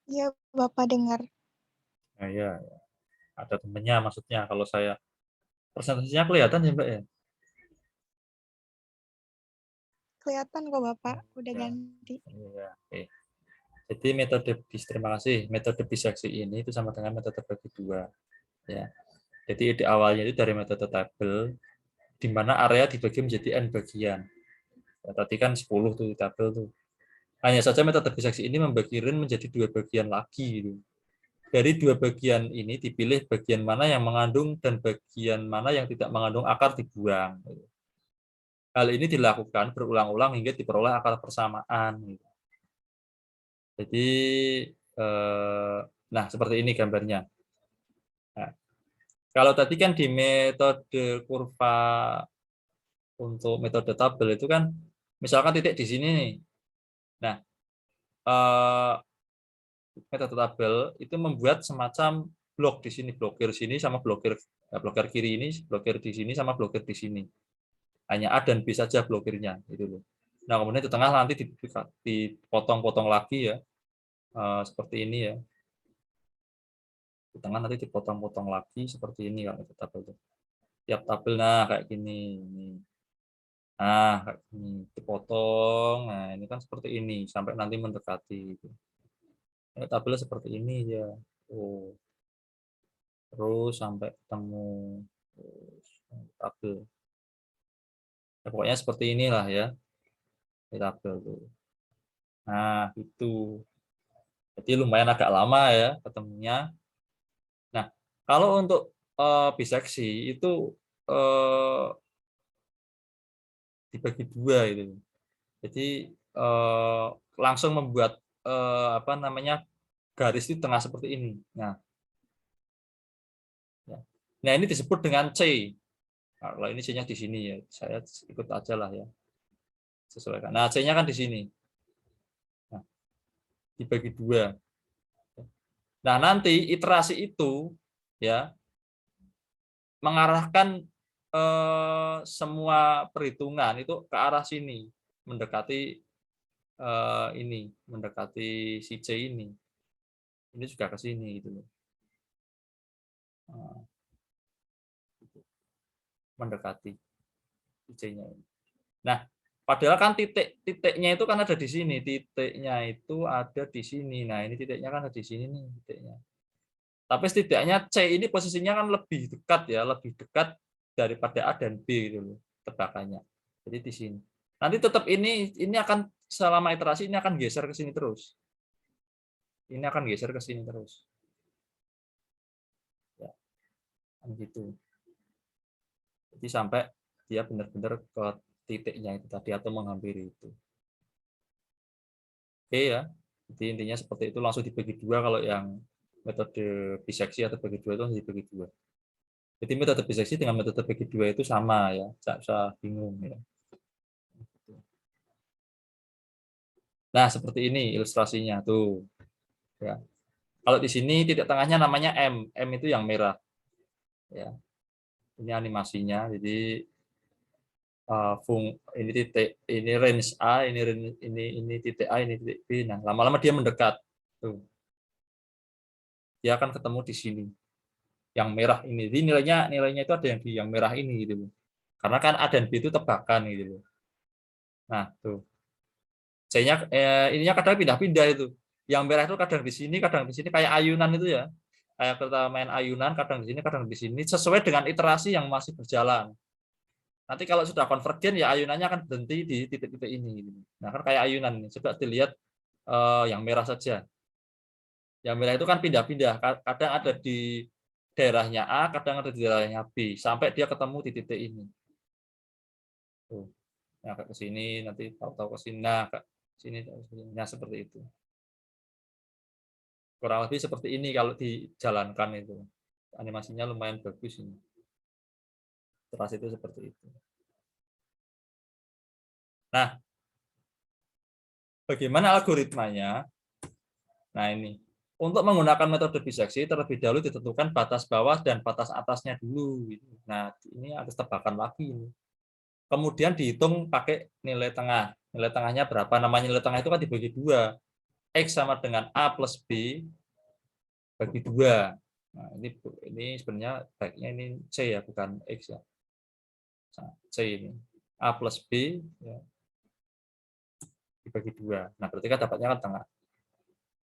Iya, Bapak dengar. Nah, ya, ada temennya maksudnya kalau saya presentasinya kelihatan ya Mbak ya? Kelihatan kok Bapak, udah Ya, ganti. ya. Oke. Jadi metode terima kasih. Metode biseksi ini itu sama dengan metode bagi dua. Ya. Jadi ide awalnya itu dari metode tabel, di mana area dibagi menjadi n bagian. Ya, tadi kan 10 tuh di tabel tuh. Hanya saja metode biseksi ini membagi rin menjadi dua bagian lagi gitu. Dari dua bagian ini dipilih bagian mana yang mengandung dan bagian mana yang tidak mengandung akar dibuang. Hal ini dilakukan berulang-ulang hingga diperoleh akar persamaan. Jadi, nah seperti ini gambarnya. Nah, kalau tadi kan di metode kurva untuk metode tabel itu kan, misalkan titik di sini nih. Nah, metode tabel itu membuat semacam blok di sini, blokir sini sama blokir kiri ini, blokir di sini sama blokir di sini. Hanya A dan B saja blokirnya, gitu loh. Nah, kemudian di tengah nanti dipotong-potong lagi ya, seperti ini ya. Di tengah nanti dipotong-potong lagi seperti ini kalau metode tabel itu. Tiap tabel nah kayak gini. Nah, kayak gini dipotong. Nah, ini kan seperti ini sampai nanti mendekati. Tabelnya seperti ini ya. Oh. Terus sampai ketemu tabel. Ya, pokoknya seperti inilah ya di tabel tuh. Nah, itu. Jadi lumayan agak lama ya ketemunya. Nah, kalau untuk biseksi itu dibagi dua itu. Jadi langsung membuat apa namanya garis di tengah seperti ini. Nah, ya. Nah ini disebut dengan C. Nah, kalau ini C-nya di sini ya, saya ikut aja lah ya, sesuaikan. Nah C-nya kan di sini. Nah, dibagi dua. Nah, nanti iterasi itu ya mengarahkan semua perhitungan itu ke arah sini, mendekati mendekati si C ini. Ini juga ke sini gitu loh. Nah, mendekati si C-nya ini. Nah, padahal kan titiknya itu kan ada di sini, titiknya itu ada di sini. Nah, ini titiknya kan ada di sini nih titiknya. Tapi setidaknya C ini posisinya kan lebih dekat ya, lebih dekat daripada A dan B gitu loh, tebakannya. Jadi di sini. Nanti tetap ini akan selama iterasi ini akan geser ke sini terus. Ini akan geser ke sini terus. Ya, kan gitu. Jadi sampai dia benar-benar ke titiknya itu tadi atau menghampiri itu. Oke ya. Jadi intinya seperti itu, langsung dibagi dua kalau yang metode biseksi atau bagi dua itu langsung dibagi dua. Jadi metode biseksi dengan metode bagi dua itu sama ya, tidak usah bingung ya. Nah, seperti ini ilustrasinya tuh. Ya. Kalau di sini titik tengahnya namanya M. M itu yang merah. Ya. Ini animasinya. Jadi ini titik, ini range A, ini titik A, ini titik B. Nah, lama-lama dia mendekat. Tuh. Dia akan ketemu di sini. Yang merah ini. Jadi nilainya itu ada yang di yang merah ini gitu. Karena kan A dan B itu tebakan gitu. Nah, tuh. C-nya ininya kadang pindah-pindah itu. Yang merah itu kadang di sini, kadang di sini kayak ayunan itu ya. Kayak kita main ayunan, kadang di sini, kadang di sini, sesuai dengan iterasi yang masih berjalan. Nanti kalau sudah konvergen ya ayunannya akan berhenti di titik-titik ini. Nah kan kayak ayunan ini. Coba dilihat yang merah saja. Yang merah itu kan pindah-pindah. Kadang ada di daerahnya A, kadang ada di daerahnya B, sampai dia ketemu di titik ini. Tuh. Nah, ke sini nanti tahu-tahu ke sini. Nah, ke sini, nah seperti itu. Kurang lebih seperti ini kalau dijalankan itu. Animasinya lumayan bagus ini. Terus itu seperti itu. Nah, bagaimana algoritmanya? Nah, ini. Untuk menggunakan metode biseksi, terlebih dahulu ditentukan batas bawah dan batas atasnya dulu. Nah, ini harus tebakan lagi. Kemudian dihitung pakai nilai tengah. Nilai tengahnya berapa? Namanya nilai tengah itu kan dibagi dua. X sama dengan A plus B bagi 2. Nah, ini sebenarnya baiknya ini C ya, bukan X ya. C ini. A plus B ya, dibagi 2. Nah, berarti kan dapatnya kan tengah.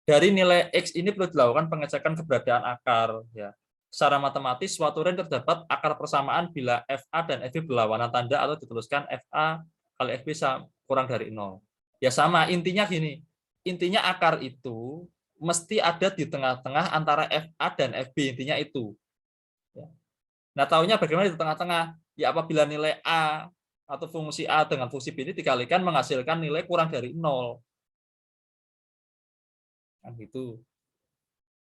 Dari nilai X ini perlu dilakukan pengecekan keberadaan akar. Ya. Secara matematis, suatu range terdapat akar persamaan bila FA dan FB berlawanan tanda atau dituliskan FA kali FB kurang dari 0. Ya sama, intinya gini. Intinya akar itu mesti ada di tengah-tengah antara FA dan FB, intinya itu. Nah, tahunya bagaimana di tengah-tengah? Ya apabila nilai A atau fungsi A dengan fungsi B ini dikalikan menghasilkan nilai kurang dari 0. Kan gitu.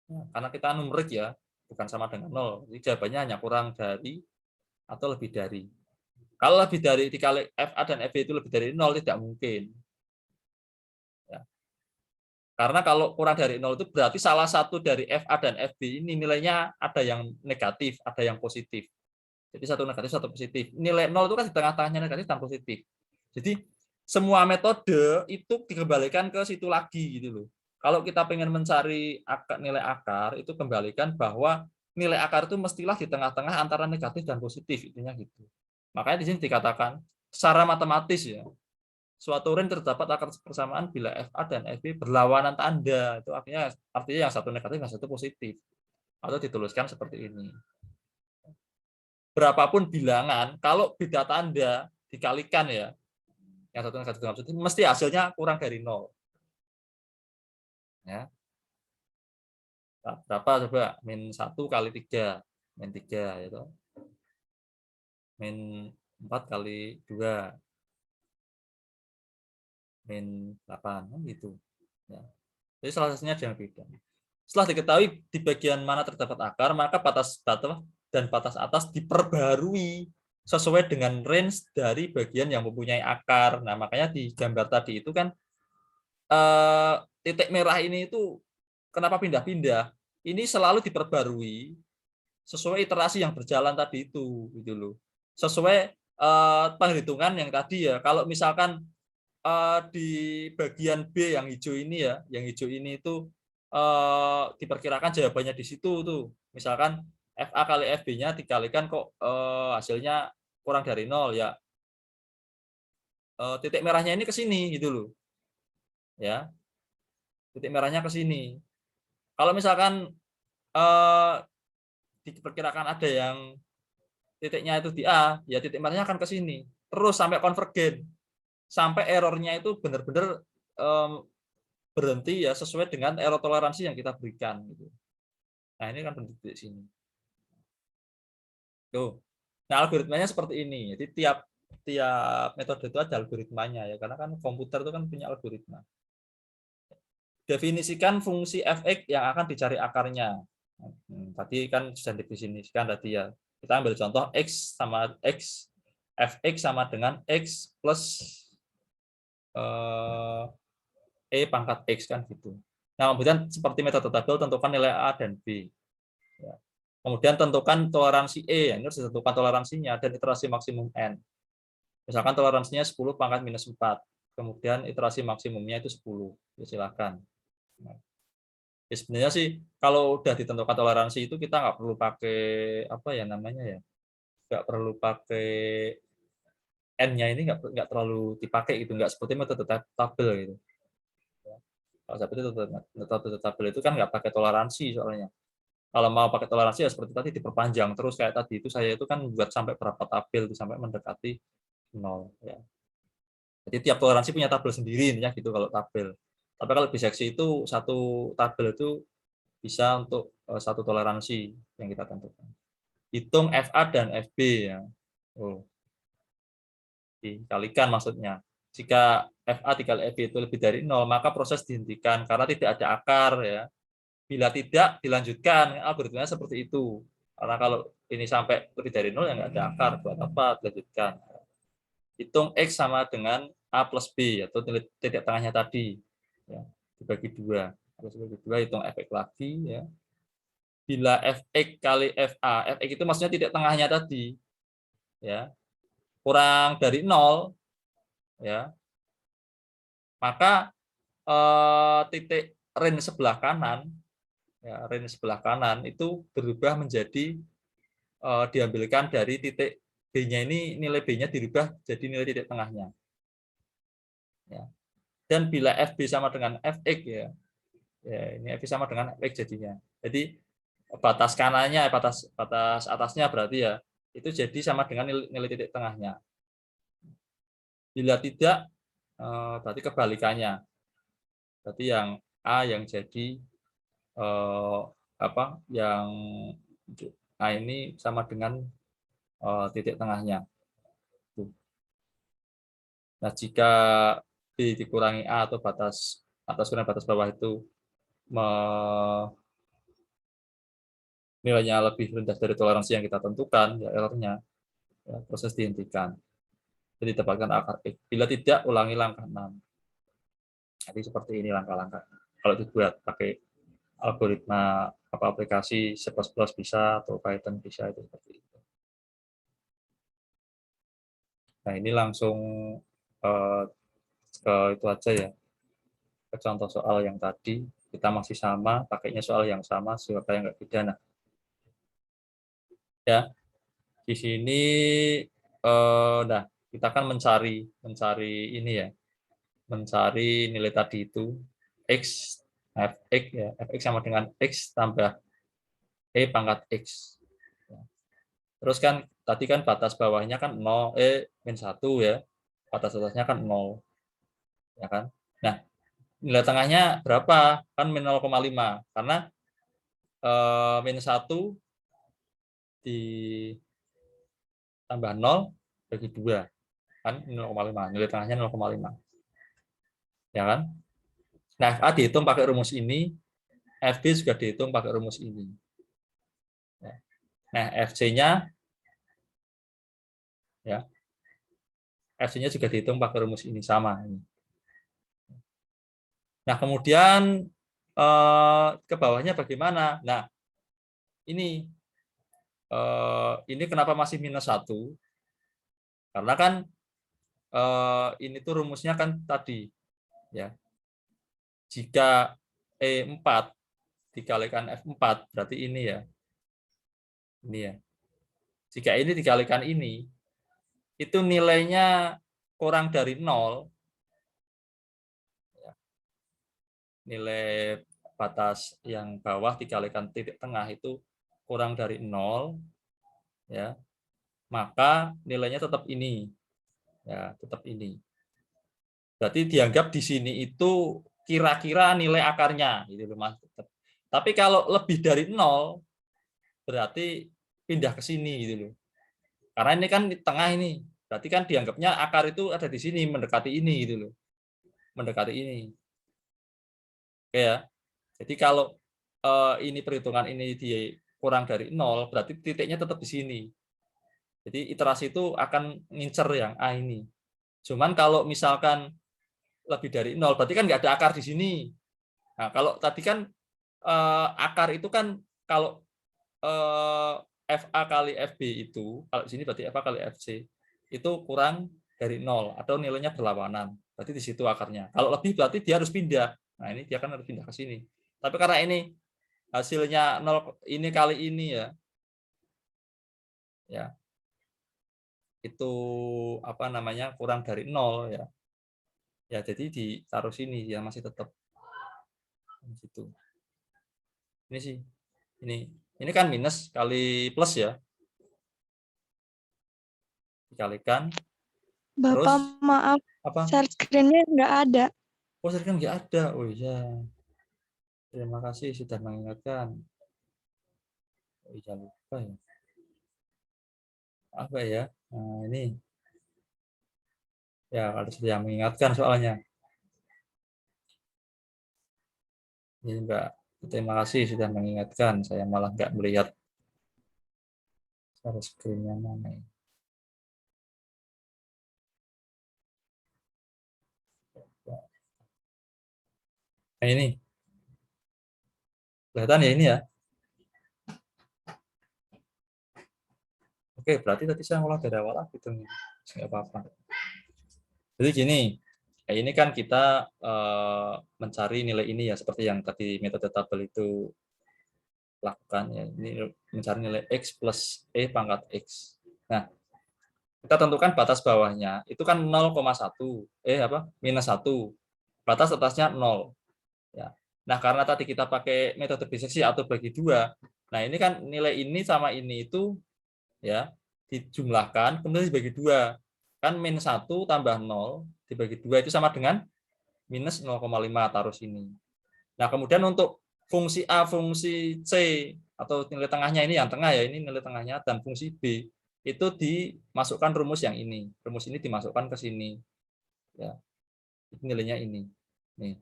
Nah, karena kita numerik ya, bukan sama dengan 0. Jadi jawabannya hanya kurang dari atau lebih dari. Kalau lebih dari dikali FA dan FB itu lebih dari 0 tidak mungkin. Ya. Karena kalau kurang dari 0 itu berarti salah satu dari FA dan FB ini nilainya ada yang negatif, ada yang positif. Jadi satu negatif, satu positif. Nilai 0 itu kan di tengah-tengahnya negatif dan positif. Jadi semua metode itu dikembalikan ke situ lagi gitu loh. Kalau kita pengen mencari nilai akar, itu kembalikan bahwa nilai akar itu mestilah di tengah-tengah antara negatif dan positif, intinya gitu. Makanya di sini dikatakan secara matematis ya, suatu range terdapat akar persamaan bila FA dan FB berlawanan tanda. Itu artinya yang satu negatif, yang satu positif. Atau dituliskan seperti ini. Berapapun bilangan, kalau beda tanda dikalikan ya, yang satu negatif dengan positif, mesti hasilnya kurang dari 0. Ya. Berapa coba? Min 1 kali 3. Min 3. Gitu. Min 4 kali 2. Min 8. Gitu. Ya. Jadi salah satunya ada yang beda. Setelah diketahui di bagian mana terdapat akar, maka batas bawah dan batas atas diperbarui sesuai dengan range dari bagian yang mempunyai akar. Nah, makanya di gambar tadi itu kan titik merah ini itu kenapa pindah-pindah? ini selalu diperbarui sesuai iterasi yang berjalan tadi itu, gitu loh. Sesuai penghitungan yang tadi ya. Kalau misalkan di bagian B yang hijau ini ya, yang hijau ini itu diperkirakan jawabannya di situ tuh. Misalkan FA kali FB-nya dikalikan kok hasilnya kurang dari 0 ya. Titik merahnya ini ke sini gitu loh. Ya. Titik merahnya ke sini. Kalau misalkan diperkirakan ada yang titiknya itu di A, ya titik merahnya akan ke sini. Terus sampai konvergen. Sampai errornya itu benar-benar berhenti ya sesuai dengan error toleransi yang kita berikan gitu. Nah, ini kan berhenti di sini. Tuh. Nah, algoritmanya seperti ini. Jadi tiap metode itu ada algoritmanya ya, karena kan komputer itu kan punya algoritma. Definisikan fungsi fx yang akan dicari akarnya. Tadi kan sudah didefinisikan tadi ya. Kita ambil contoh x sama x, fx sama dengan x plus pangkat x kan gitu. Nah, kemudian seperti metode tabel tentukan nilai a dan b. Ya. Kemudian tentukan toleransi E, ini harus ditentukan toleransinya dan iterasi maksimum N. Misalkan toleransinya 10 pangkat minus 4, kemudian iterasi maksimumnya itu 10. Ya, silakan. Nah, ya sebenarnya sih kalau udah ditentukan toleransi itu kita nggak perlu pakai apa ya namanya ya, nggak perlu pakai N-nya ini nggak terlalu dipakai gitu, nggak seperti metode tabel gitu. Kalau seperti itu metode tabel itu kan nggak pakai toleransi soalnya. Kalau mau pakai toleransi ya seperti tadi diperpanjang terus kayak tadi itu saya itu kan buat sampai berapa tabel itu sampai mendekati 0 ya. Jadi tiap toleransi punya tabel sendiri intinya gitu kalau tabel. Tapi kalau biseksi itu satu tabel itu bisa untuk satu toleransi yang kita tentukan. Hitung FA dan FB ya. Oh. Dikalikan maksudnya. Jika FA dikali FB itu lebih dari 0 maka proses dihentikan karena tidak ada akar ya. Bila tidak, dilanjutkan. Algoritmanya seperti itu. Karena kalau ini sampai lebih dari 0, ya nggak ada akar. Buat apa? Dilanjutkan. Hitung X sama dengan A plus B, atau titik tengahnya tadi. Ya, dibagi 2. Terus dibagi 2, hitung Fx lagi. Ya. Bila Fx kali Fa, Fx itu maksudnya titik tengahnya tadi. Ya, kurang dari 0, ya, maka titik range sebelah kanan, ya, range sebelah kanan itu berubah menjadi diambilkan dari titik B-nya ini, nilai B-nya dirubah jadi nilai titik tengahnya. Ya. Dan bila FB sama dengan Fx ya, ini FB sama dengan Fx jadinya. Jadi batas kanannya, batas atasnya berarti ya, itu jadi sama dengan nilai titik tengahnya. Bila tidak, berarti kebalikannya. Berarti yang A yang jadi yang A ini sama dengan titik tengahnya. Nah, jika B dikurangi A atau batas atas kurang batas bawah itu nilainya lebih rendah dari toleransi yang kita tentukan, ya errornya, ya, proses dihentikan. Jadi dapatkan akar X. Bila tidak, ulangi langkah 6. Jadi seperti ini langkah-langkah. Kalau dibuat pakai algoritma aplikasi C++ bisa atau Python bisa itu seperti itu. Nah, ini langsung ke itu aja ya. Ke contoh soal yang tadi kita masih sama, pakainya soal yang sama supaya nggak beda. Nah, ya di sini nah kita kan mencari ini ya, mencari nilai tadi itu x fx ya, fx sama dengan x tambah pangkat x. Terus kan tadi kan batas bawahnya kan 0 min 1 ya, batas atasnya kan 0 ya kan. Nah, nilai tengahnya berapa? Kan min 0,5 karena min 1 ditambah 0 bagi 2 kan 0,5, nilai tengahnya 0,5 ya kan. Nah, FA dihitung pakai rumus ini, FB juga dihitung pakai rumus ini. Nah, FC-nya ya, FC-nya juga dihitung pakai rumus ini sama. Nah, kemudian ke bawahnya bagaimana? Nah, ini kenapa masih -1? Karena kan ini tuh rumusnya kan tadi ya. Jika E4 dikalikan F4 berarti ini ya. Ini ya. Jika ini dikalikan ini, itu nilainya kurang dari 0. Nilai batas yang bawah dikalikan titik tengah itu kurang dari 0, ya, maka nilainya tetap ini, ya, tetap ini. Berarti dianggap di sini itu kira-kira nilai akarnya, gitu loh Mas. Tapi kalau lebih dari 0, berarti pindah ke sini, gitu loh. Karena ini kan di tengah ini, berarti kan dianggapnya akar itu ada di sini, mendekati ini, gitu loh, mendekati ini. Oke ya. Jadi kalau ini perhitungan ini kurang dari 0, berarti titiknya tetap di sini. Jadi iterasi itu akan ngincer yang A ini. Cuman kalau misalkan lebih dari 0, berarti kan nggak ada akar di sini. Nah, kalau tadi kan akar itu kan kalau FA kali FB itu, kalau di sini berarti FA kali FC, itu kurang dari 0 atau nilainya berlawanan. Berarti di situ akarnya. Kalau lebih berarti dia harus pindah. Nah, ini dia kan harus pindah ke sini. Tapi karena ini hasilnya 0 ini kali ini ya. Ya. Itu apa namanya? Kurang dari 0 ya. Ya, jadi ditaruh sini ya masih tetap gitu. Ini sih. Ini kan minus kali plus ya. Dikalikan. Bapak, Terus maaf, apa? share screen-nya nggak ada. Oh, kan nggak ada. Oh iya. Terima kasih sudah mengingatkan. Oh iya, lupa ya. Apa ya? Nah, ini. Ya, harus dia mengingatkan soalnya. Ini Mbak, terima kasih sudah mengingatkan. Saya malah nggak melihat share screen-nya mana ya. Nah, ini. Kelihatan ya ini ya. Oke, berarti tadi saya ngolah dari awal gitu nih. Nggak apa-apa. Jadi gini, ini kan kita mencari nilai ini ya, seperti yang tadi metode tabel itu lakukan ya. Ini mencari nilai X plus E pangkat X. Nah, kita tentukan batas bawahnya, itu kan 0,1, minus 1. Batas atasnya 0. Ya. Nah, karena tadi kita pakai metode biseksi atau bagi 2, nah ini kan nilai ini sama ini itu ya dijumlahkan kemudian dibagi 2. Kan min 1 tambah 0 dibagi 2 itu sama dengan minus 0,5, taruh sini. Nah, kemudian untuk fungsi A, fungsi C atau nilai tengahnya ini yang tengah ya, ini nilai tengahnya, dan fungsi B itu dimasukkan rumus yang ini. Rumus ini dimasukkan ke sini. Ya. Nilainya ini. Nih.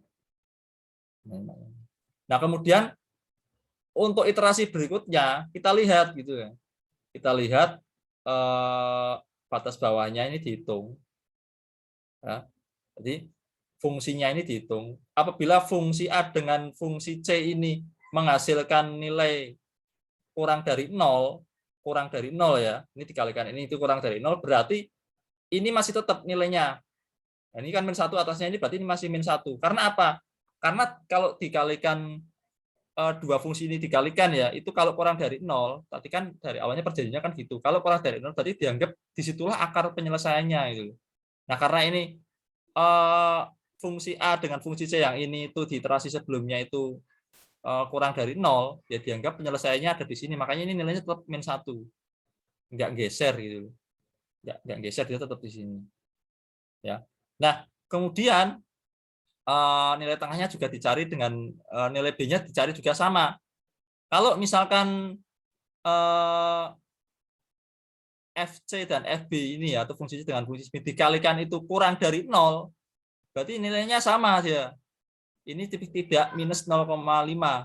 Nah, kemudian untuk iterasi berikutnya kita lihat gitu ya. Kita lihat batas bawahnya ini dihitung. Ya. Jadi fungsinya ini dihitung. Apabila fungsi A dengan fungsi C ini menghasilkan nilai kurang dari 0 ya, ini dikalikan ini itu kurang dari 0, berarti ini masih tetap nilainya. Nah, ini kan min 1 atasnya, ini berarti ini masih min 1. Karena apa? Karena kalau dikalikan dua fungsi ini dikalikan ya, itu kalau kurang dari 0, tadi kan dari awalnya perjanjiannya kan gitu. Kalau kurang dari 0 berarti dianggap disitulah akar penyelesaiannya gitu. Nah, karena ini fungsi A dengan fungsi C yang ini itu di iterasi sebelumnya itu kurang dari 0, ya dianggap penyelesaiannya ada di sini. Makanya ini nilainya tetap min 1. Nggak geser gitu. Nggak geser, dia tetap di sini. Ya. Nah, kemudian nilai tengahnya juga dicari dengan nilai B-nya dicari juga sama. Kalau misalkan FC dan FB ini ya, atau fungsi C dengan fungsi B dikalikan itu kurang dari 0, berarti nilainya sama dia. Ini tidak minus 0,5,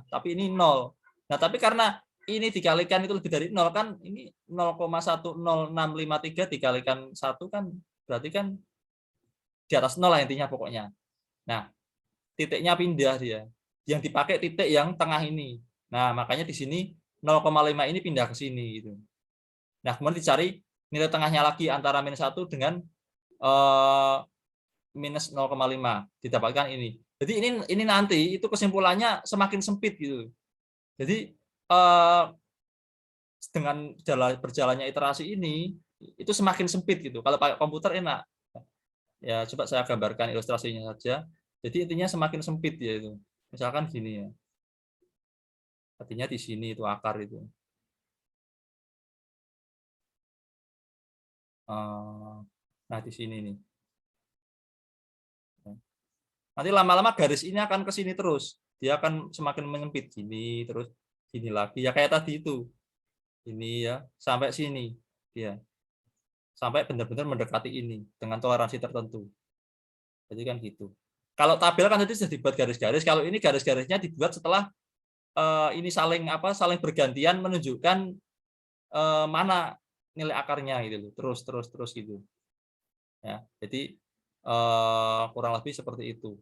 tapi ini 0. Nah, tapi karena ini dikalikan itu lebih dari 0 kan, ini 0,10653 dikalikan 1 kan, berarti kan di atas 0 lah intinya pokoknya. Nah, titiknya pindah dia. yang dipakai titik yang tengah ini. Nah, makanya di sini 0,5 ini pindah ke sini gitu. Nah, kemudian dicari nilai tengahnya lagi antara -1 dengan minus 0,5 didapatkan ini. Jadi ini nanti itu kesimpulannya semakin sempit gitu. Jadi dengan berjalannya iterasi ini itu semakin sempit gitu. Kalau pakai komputer enak. Ya, coba saya gambarkan ilustrasinya saja. Jadi intinya semakin sempit ya itu. Misalkan gini ya. Artinya di sini itu akar itu. Nah, di sini nih. Nanti lama-lama garis ini akan ke sini terus. Dia akan semakin menyempit gini, terus gini lagi. Ya kayak tadi itu. Ini ya, sampai sini. Ya. Sampai benar-benar mendekati ini dengan toleransi tertentu. Jadi kan gitu. Kalau tabel kan tadi sudah dibuat garis-garis. Kalau ini garis-garisnya dibuat setelah ini saling bergantian menunjukkan mana nilai akarnya gitu. Terus gitu. Ya, jadi kurang lebih seperti itu.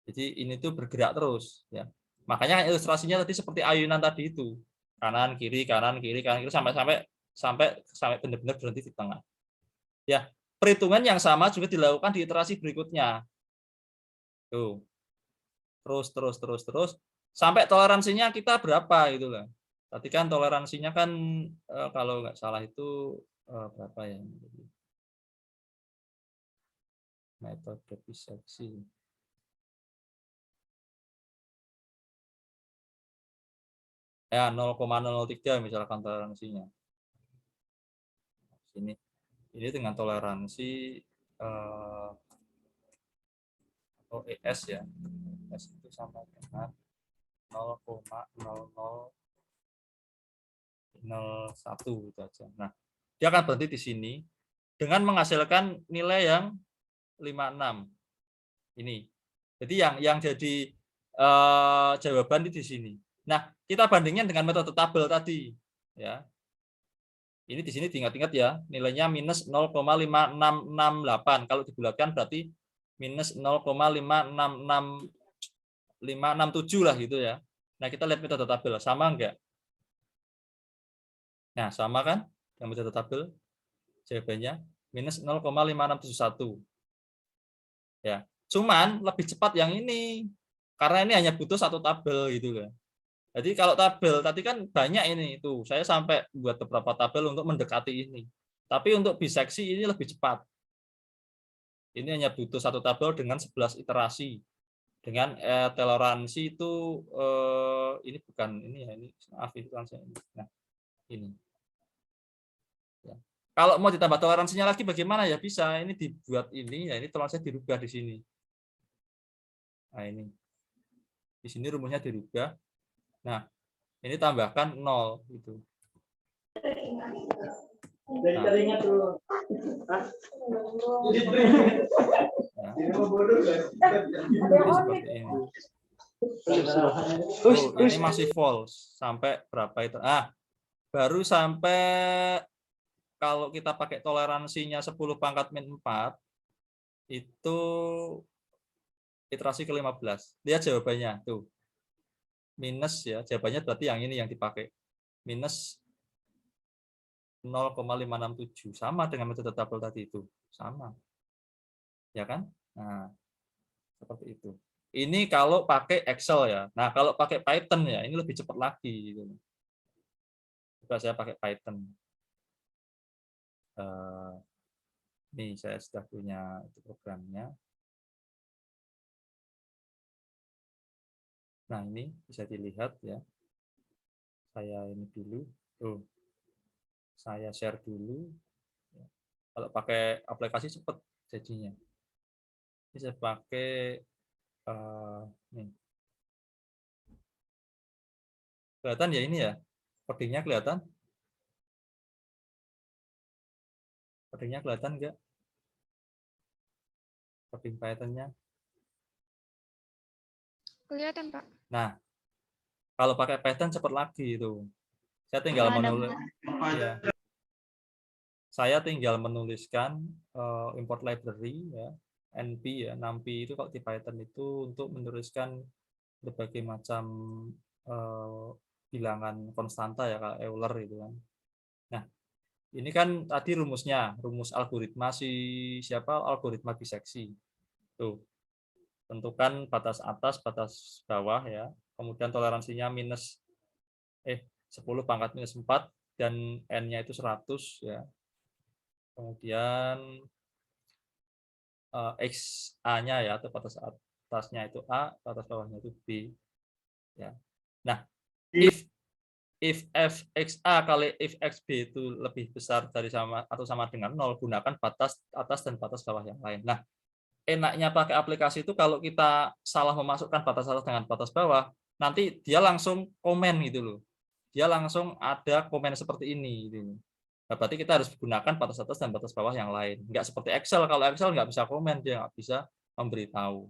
Jadi ini tuh bergerak terus. Ya. Makanya ilustrasinya tadi seperti ayunan tadi itu. Kanan kiri sampai benar-benar berhenti di tengah. Ya, perhitungan yang sama juga dilakukan di iterasi berikutnya. Tuh. Terus sampai toleransinya kita berapa gitu lah. Tadi kan toleransinya kan kalau nggak salah itu berapa ya? Metode biseksi. Ya 0,003 misalkan toleransinya. Ini dengan toleransi ES ya. ES itu sama dengan 0,0001 gitu aja. Nah, dia akan berhenti di sini dengan menghasilkan nilai yang 56. Ini. Jadi yang jadi jawaban di sini. Nah, kita bandingkan dengan metode tabel tadi, ya. Ini di sini diingat-ingat ya, nilainya minus 0,5668. Kalau dibulatkan berarti minus 0,566567 lah gitu ya. Nah, kita lihat metode tabel, sama enggak? Nah, sama kan? Yang metode tabel jawabannya minus 0,5671. Ya. Cuman lebih cepat yang ini. Karena ini hanya butuh satu tabel gitu kan. Jadi kalau tabel tadi kan banyak ini tuh, saya sampai buat beberapa tabel untuk mendekati ini. Tapi untuk biseksi ini lebih cepat. Ini hanya butuh satu tabel dengan 11 iterasi. Dengan toleransi itu ini bukan ini ya, ini maaf itu kan saya ini. Nah, ini. Ya. Kalau mau ditambah toleransinya lagi bagaimana ya bisa, ini dibuat ini ya, ini toleransinya dirubah di sini. Nah, ini. Di sini rumusnya dirubah. Nah, ini tambahkan 0 gitu. Nah, seperti ini. Ini masih false sampai berapa itu? Baru sampai kalau kita pakai toleransinya 10 pangkat min 4 itu iterasi ke-15. Lihat jawabannya tuh. Minus ya, jawabannya berarti yang ini yang dipakai. Minus 0,567 sama dengan metode tabel tadi itu. Sama. Ya kan? Nah, seperti itu. Ini kalau pakai Excel ya. Nah, kalau pakai Python ya, ini lebih cepat lagi gitu. Coba saya pakai Python. Ini saya sudah punya itu programnya. Nah, ini bisa dilihat ya. Saya ini dulu. Saya share dulu. Kalau pakai aplikasi cepat jadinya. Ini saya pakai nih. Kelihatan ya ini ya. Codingnya kelihatan? Codingnya kelihatan enggak? Coding Python-nya. Kelihatan, Pak. Nah, kalau pakai Python cepat lagi itu. Saya tinggal menulis. Ya. Saya tinggal menuliskan import library ya. NP ya, NumPy itu kalau di Python itu untuk menuliskan berbagai macam bilangan konstanta ya, kayak Euler gitu kan. Nah, ini kan tadi rumusnya, rumus algoritma siapa? Algoritma biseksi. Tuh, tentukan batas atas, batas bawah ya. Kemudian toleransinya 10 pangkat minus 4 dan n-nya itu 100 ya. Kemudian XA-nya ya, atau batas atasnya itu A, batas bawahnya itu B ya. Nah, if fxa kali if xb itu lebih besar dari sama atau sama dengan 0, gunakan batas atas dan batas bawah yang lain. Nah, enaknya pakai aplikasi itu kalau kita salah memasukkan batas atas dengan batas bawah, nanti dia langsung komen gitu loh. Dia langsung ada komen seperti ini gitu. Nah, berarti kita harus gunakan batas atas dan batas bawah yang lain. Nggak seperti Excel. Kalau Excel nggak bisa komen, dia nggak bisa memberitahu.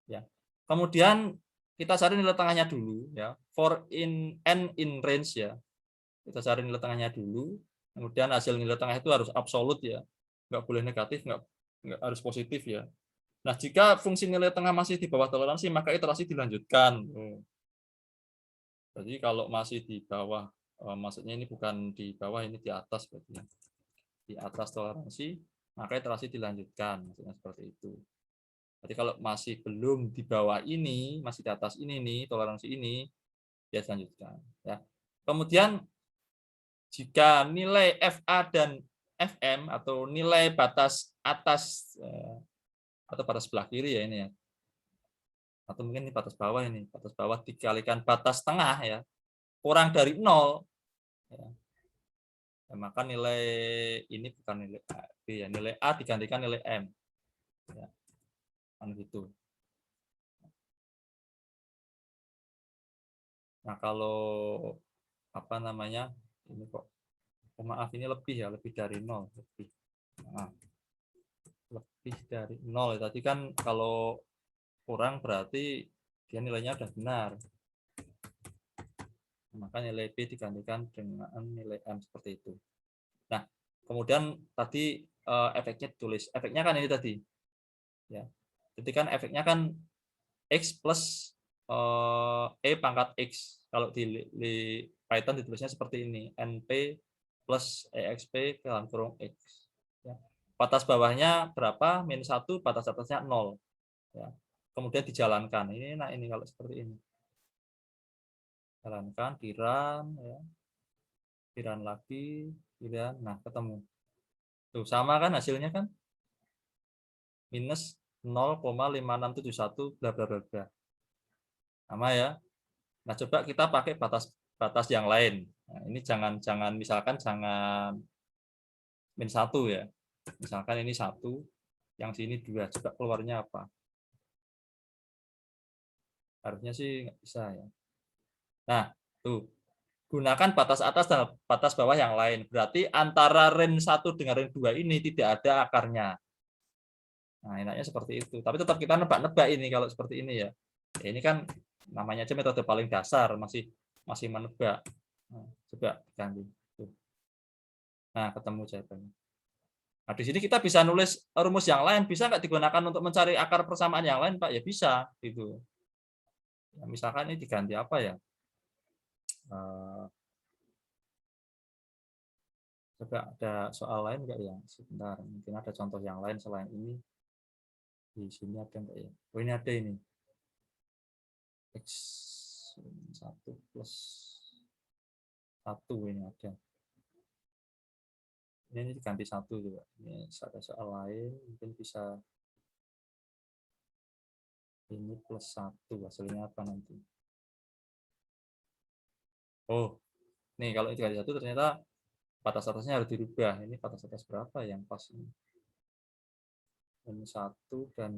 Ya. Kemudian kita cari nilai tengahnya dulu ya. For n in range ya. Kita cari nilai tengahnya dulu. Kemudian hasil nilai tengah itu harus absolut ya. Nggak boleh negatif, nggak harus positif ya. Nah, jika fungsi nilai tengah masih di bawah toleransi, maka iterasi dilanjutkan. Jadi kalau masih di bawah, maksudnya ini bukan di bawah, ini di atas berarti. Di atas toleransi, maka iterasi dilanjutkan. Maksudnya seperti itu. Jadi kalau masih belum di bawah ini, masih di atas ini nih, toleransi ini, ya dilanjutkan. Ya. Kemudian jika nilai FA dan FM atau nilai batas atas atau batas sebelah kiri ya ini ya, atau mungkin ini batas bawah dikalikan batas tengah ya, kurang dari 0 ya. Ya, maka nilai ini bukan nilai A, B ya, nilai A digantikan nilai M ya, kan gitu. Nah, kalau apa namanya, ini kok, oh, maaf, ini lebih ya, lebih dari 0, lebih. Nah, lebih dari 0 ya. Tadi kan kalau kurang berarti dia nilainya sudah benar. Maka nilai B digantikan dengan nilai M seperti itu. Nah, kemudian tadi efeknya ditulis. Efeknya kan ini tadi. Ya. Jadi kan efeknya kan X plus E pangkat X. Kalau di Python ditulisnya seperti ini. NP plus EXP dalam kurung X. Ya. Batas bawahnya berapa? Min 1, batas atasnya 0. Ya. Kemudian dijalankan. Nah ini kalau seperti ini. Jalankan, diran, ya. Diran lagi, diran. Nah, ketemu. Tuh, sama kan hasilnya kan? Minus 0,5671 bla bla bla bla. Sama ya. Nah, coba kita pakai batas yang lain. Nah, ini jangan misalkan jangan min 1 ya. Misalkan ini 1, yang sini 2. Coba keluarnya apa? Harusnya sih nggak bisa ya. Nah, tuh. Gunakan batas atas dan batas bawah yang lain. Berarti antara range 1 dengan range 2 ini tidak ada akarnya. Nah, enaknya seperti itu. Tapi tetap kita nebak-nebak ini kalau seperti ini ya. Ya ini kan namanya aja metode paling dasar, masih menebak. Nah, coba ganti. Nah, ketemu jawabannya. Nah, di sini kita bisa nulis rumus yang lain. Bisa nggak digunakan untuk mencari akar persamaan yang lain, Pak? Ya bisa. Gitu. Ya, misalkan ini diganti apa ya? Coba ada soal lain nggak ya? Sebentar, mungkin ada contoh yang lain selain ini. Di sini ada nggak ya? Oh, ini ada ini. X1 plus 1 ini ada. Ini diganti 1 juga. Ini ada soal lain, mungkin bisa ini plus 1. Hasilnya apa nanti? Oh, nih kalau ini diganti 1 ternyata batas atasnya harus dirubah. Ini batas atas berapa yang pas ini? Ini 1 dan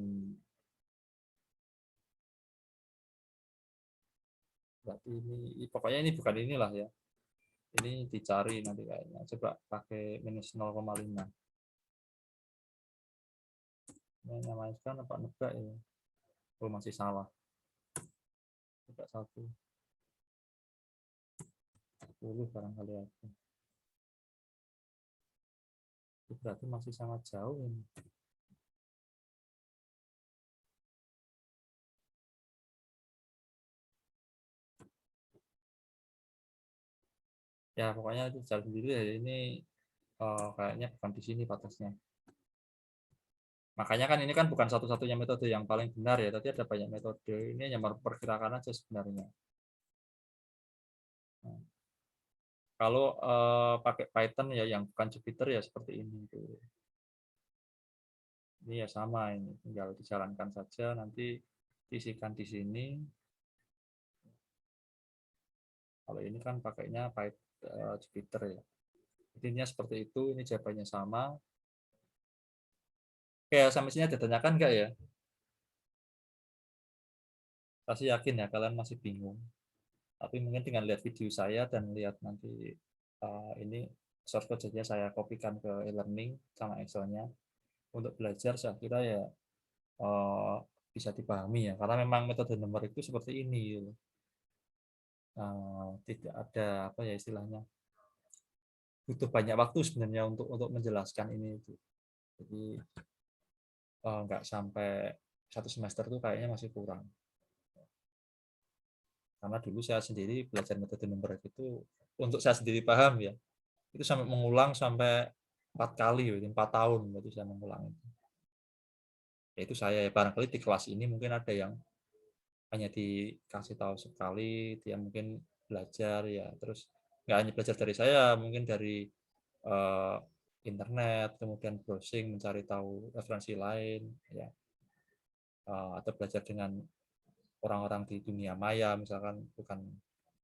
berarti ini pokoknya ini bukan inilah ya. Ini dicari nanti kayaknya. Coba pakai minus 0,5. Ini namanya kan nebak ya. Oh, masih salah. Coba 1. 10 barangkali aku. Itu berarti masih sangat jauh ini. Ya pokoknya itu cari sendiri ya. Ini kayaknya bukan di sini batasnya. Makanya kan ini kan bukan satu-satunya metode yang paling benar ya. Tadi ada banyak metode. Ini hanya memperkirakan aja sebenarnya. Nah, kalau pakai Python ya yang bukan Jupyter ya seperti ini tuh. Ini ya sama ini, tinggal dijalankan saja, nanti isikan di sini. Kalau ini kan pakainya Jupyter ya. Intinya seperti itu, ini jawabannya sama. Kayak sampai sini ada tanyakan nggak ya? Pasti yakin ya, kalian masih bingung. Tapi mungkin dengan lihat video saya dan lihat nanti ini source code-nya saya kopikan ke e-learning sama Excel-nya untuk belajar, saya kira ya bisa dipahami ya, karena memang metode numerik itu seperti ini gitu. Tidak ada apa ya istilahnya, butuh banyak waktu sebenarnya untuk menjelaskan ini itu. Jadi nggak sampai 1 semester itu kayaknya masih kurang, karena dulu saya sendiri belajar metode numerik itu untuk saya sendiri paham ya, itu sampai mengulang sampai 4 kali, 4 tahun berarti saya mengulang itu. Ya itu saya ya, barangkali di kelas ini mungkin ada yang hanya dikasih tahu sekali, dia mungkin belajar ya, terus nggak hanya belajar dari saya, mungkin dari internet, kemudian browsing mencari tahu referensi lain ya, atau belajar dengan orang-orang di dunia maya misalkan, bukan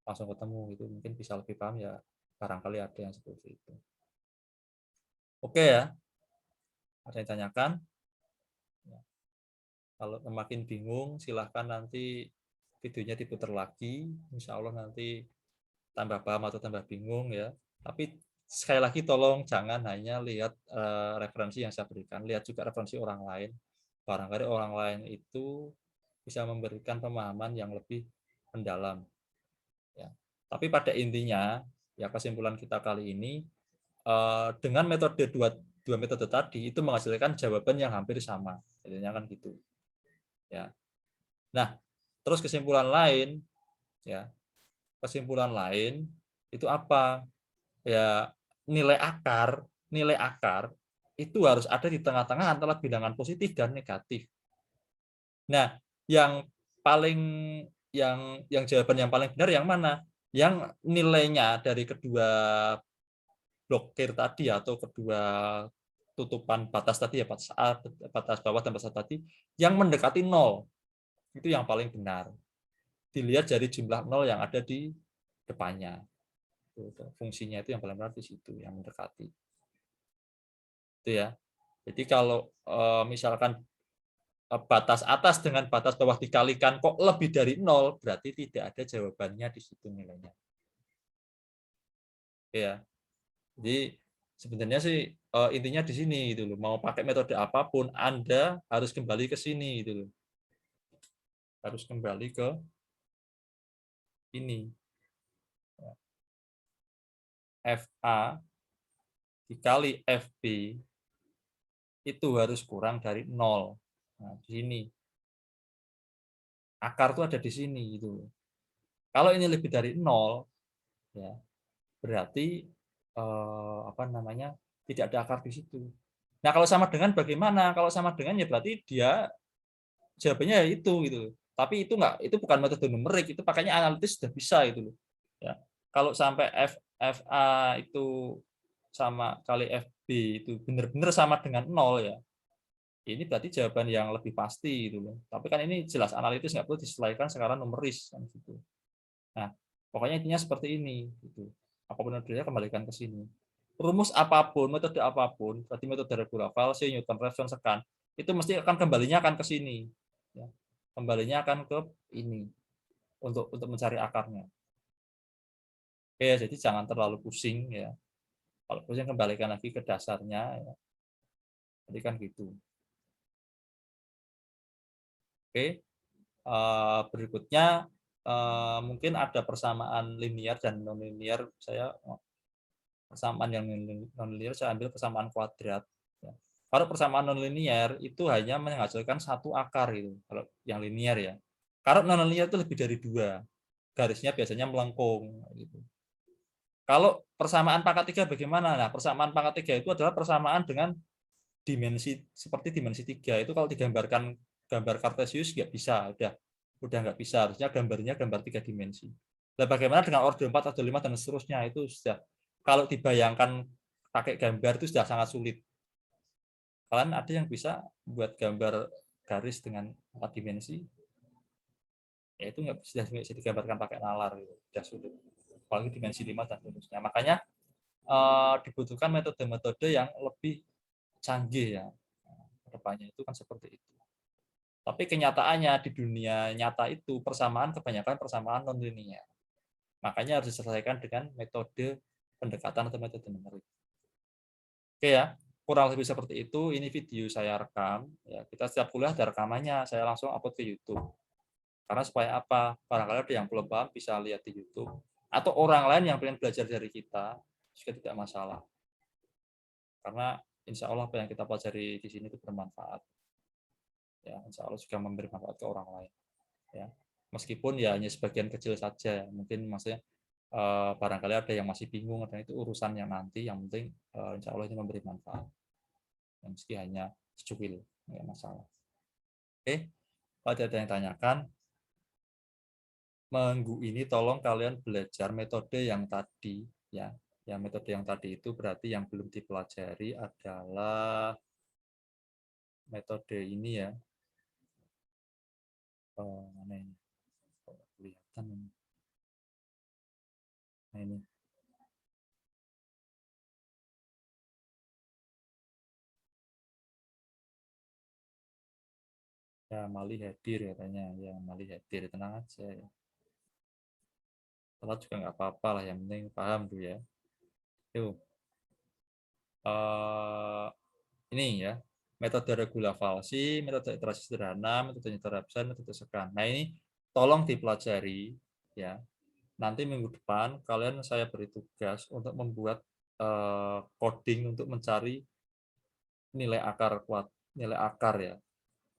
langsung ketemu, itu mungkin bisa lebih paham ya, barangkali ada yang seperti itu. Oke ya, ada yang tanyakan? Kalau makin bingung, silahkan nanti videonya diputar lagi. Insya Allah nanti tambah paham atau tambah bingung ya. Tapi sekali lagi tolong jangan hanya lihat referensi yang saya berikan, lihat juga referensi orang lain. Barangkali orang lain itu bisa memberikan pemahaman yang lebih mendalam. Ya. Tapi pada intinya, ya kesimpulan kita kali ini, dengan metode dua metode tadi itu menghasilkan jawaban yang hampir sama. Jadinya kan gitu. Ya. Nah, terus kesimpulan lain itu apa? Ya, nilai akar itu harus ada di tengah-tengah antara bilangan positif dan negatif. Nah, yang jawaban yang paling benar yang mana? Yang nilainya dari kedua blokir tadi atau kedua tutupan batas tadi ya, batas bawah dan batas tadi yang mendekati 0. Itu yang paling benar. Dilihat dari jumlah 0 yang ada di depannya. Fungsinya itu yang paling benar di situ, yang mendekati. Itu ya. Jadi kalau misalkan batas atas dengan batas bawah dikalikan kok lebih dari 0, berarti tidak ada jawabannya di situ nilainya. Ya. Jadi sebenarnya sih intinya di sini gitu loh. Mau pakai metode apapun, Anda harus kembali ke sini gitu loh. Harus kembali ke ini. FA dikali FB itu harus kurang dari 0. Nah, di sini. Akar itu ada di sini gitu. Kalau ini lebih dari 0 ya, berarti tidak ada akar di situ. Nah, kalau sama dengan bagaimana? Kalau sama dengan ya berarti dia jawabannya ya itu gitu. Tapi itu bukan metode numerik, itu pakainya analitis sudah bisa gitu loh. Ya. Kalau sampai FA itu sama kali FB itu benar-benar sama dengan 0 ya. Ini berarti jawaban yang lebih pasti gitu loh. Tapi kan ini jelas analitis, nggak perlu disesuaikan secara numeris kan gitu. Nah, pokoknya intinya seperti ini gitu. Apapun metodenya kembalikan ke sini. Rumus apapun, metode apapun, berarti metode regula False, Newton Raphson, Sekan, itu mesti akan kembalinya akan ke sini. Ya. Kembalinya akan ke ini untuk mencari akarnya. Oke, jadi jangan terlalu pusing ya. Kalau pusing kembalikan lagi ke dasarnya ya. Jadi kan gitu. Oke. Berikutnya mungkin ada persamaan linear dan nonlinear. Persamaan yang nonlinear saya ambil persamaan kuadrat. Ya. Kalau persamaan nonlinear itu hanya menghasilkan satu akar itu. Kalau yang linear ya. Kalau nonlinear itu lebih dari 2. Garisnya biasanya melengkung gitu. Kalau persamaan pangkat 3 bagaimana? Nah, persamaan pangkat 3 itu adalah persamaan dengan dimensi seperti dimensi 3. Itu kalau digambarkan gambar kartesius nggak bisa, udah nggak bisa. Harusnya gambarnya gambar 3 dimensi. Nah, bagaimana dengan order 4, order 5 dan seterusnya? Itu sudah kalau dibayangkan pakai gambar itu sudah sangat sulit. Kalian ada yang bisa buat gambar garis dengan 4 dimensi? Ya itu nggak bisa digambarkan pakai nalar, gitu. Sudah sulit. Apalagi dimensi 5 dan seterusnya. Makanya dibutuhkan metode-metode yang lebih canggih ya. Kedepannya itu kan seperti itu. Tapi kenyataannya di dunia nyata itu persamaan kebanyakan persamaan non-linier. Makanya harus diselesaikan dengan metode pendekatan atau metode numerik. Oke ya, kurang lebih seperti itu. Ini video saya rekam. Ya, kita setiap kuliah ada rekamannya. Saya langsung upload ke YouTube. Karena supaya apa? Barangkali ada yang belum paham bisa lihat di YouTube. Atau orang lain yang pengen belajar dari kita juga tidak masalah. Karena insya Allah apa yang kita pelajari di sini itu bermanfaat. Ya, insya Allah juga memberi manfaat ke orang lain. Ya, meskipun ya hanya sebagian kecil saja. Mungkin maksudnya barangkali ada yang masih bingung dan itu urusan yang nanti. Yang penting insya Allah ini memberi manfaat. Yang meski hanya secuil, nggak masalah. Oke, kalau ada yang tanyakan, minggu ini tolong kalian belajar metode yang tadi ya. Yang metode yang tadi itu berarti yang belum dipelajari adalah metode ini ya. Mana ini? Kelihatan ini. Nah ini. Ya, Mali hadir katanya. Ya, Mali hadir. Tenang aja ya. Salah juga nggak apa-apa lah. Yang penting paham tuh ya. Yuk. Ini ya. Metode regula falsi, metode iterasi sederhana, metode interruption, metode sekan. Nah ini tolong dipelajari ya. Nanti minggu depan kalian saya beri tugas untuk membuat coding untuk mencari nilai akar kuat, nilai akar ya.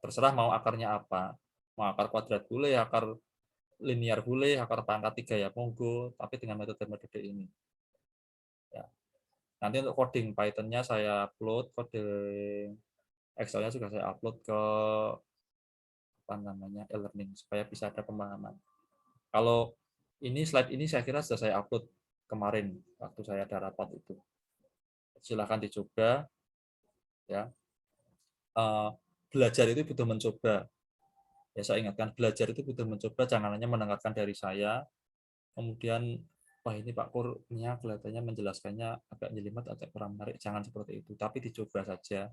Terserah mau akarnya apa. Mau akar kuadrat boleh, akar linear boleh, akar pangkat 3 ya monggo, tapi dengan metode-metode ini. Ya. Nanti untuk coding Python-nya saya upload, coding Excel-nya juga saya upload ke apa namanya e-learning supaya bisa ada pemahaman. Kalau ini slide ini saya kira sudah saya upload kemarin waktu saya ada rapat itu. Silahkan dicoba ya. Belajar itu butuh mencoba. Ya saya ingatkan belajar itu butuh mencoba, jangan hanya mendengarkan dari saya. Kemudian wah ini Pak Kurnia kelihatannya menjelaskannya agak jelimet atau kurang menarik, jangan seperti itu, tapi dicoba saja.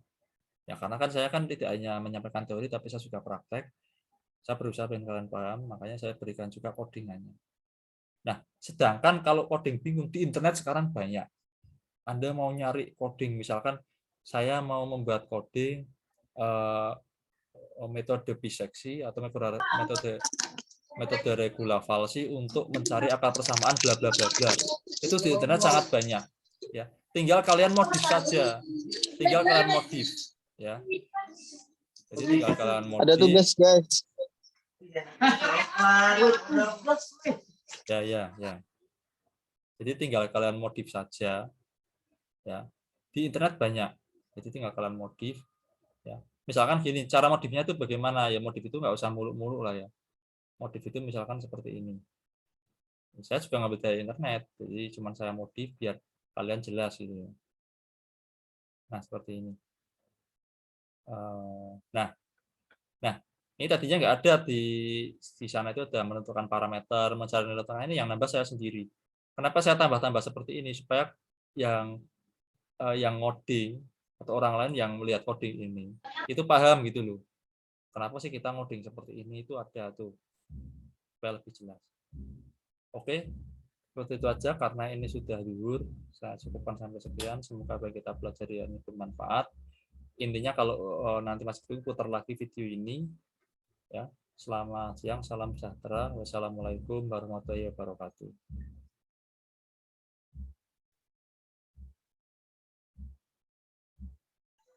Ya karena kan saya kan tidak hanya menyampaikan teori tapi saya juga praktek. Saya berusaha pengen kalian paham, makanya saya berikan juga codingannya. Nah, sedangkan kalau coding bingung di internet sekarang banyak. Anda mau nyari coding, misalkan saya mau membuat coding metode biseksi atau metode regula falsi untuk mencari akar persamaan bla bla bla bla. Itu di internet sangat banyak ya. Tinggal kalian modif saja. Tinggal kalian modif ya. Jadi tinggal kalian modif. Ada tugas, guys. Ya. Jadi tinggal kalian modif saja ya. Di internet banyak. Jadi tinggal kalian modif ya. Misalkan gini, cara modifnya itu bagaimana ya? Modif itu nggak usah muluk-muluk lah ya. Modif itu misalkan seperti ini. Saya juga ngambil dari internet, jadi cuma saya modif biar kalian jelas gitu. Nah seperti ini. Nah ini tadinya nggak ada di sana, itu ada menentukan parameter, mencari nilai tengah, ini yang nambah saya sendiri. Kenapa saya tambah-tambah seperti ini supaya yang ngoding atau orang lain yang melihat coding ini itu paham gitu loh. Kenapa sih kita ngoding seperti ini, itu ada tuh supaya lebih jelas. Oke, seperti itu aja karena ini sudah zuhur. Saya cukupkan sampai sekian. Semoga bagi kita pelajari ini bermanfaat. Intinya kalau nanti Mas Kevin putar lagi video ini ya. Selamat siang, salam sejahtera. Wassalamualaikum warahmatullahi wabarakatuh.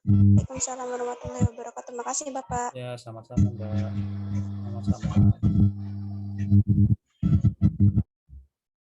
Waalaikumsalam warahmatullahi wabarakatuh. Terima kasih Bapak. Ya, sama-sama Mbak. Sama-sama.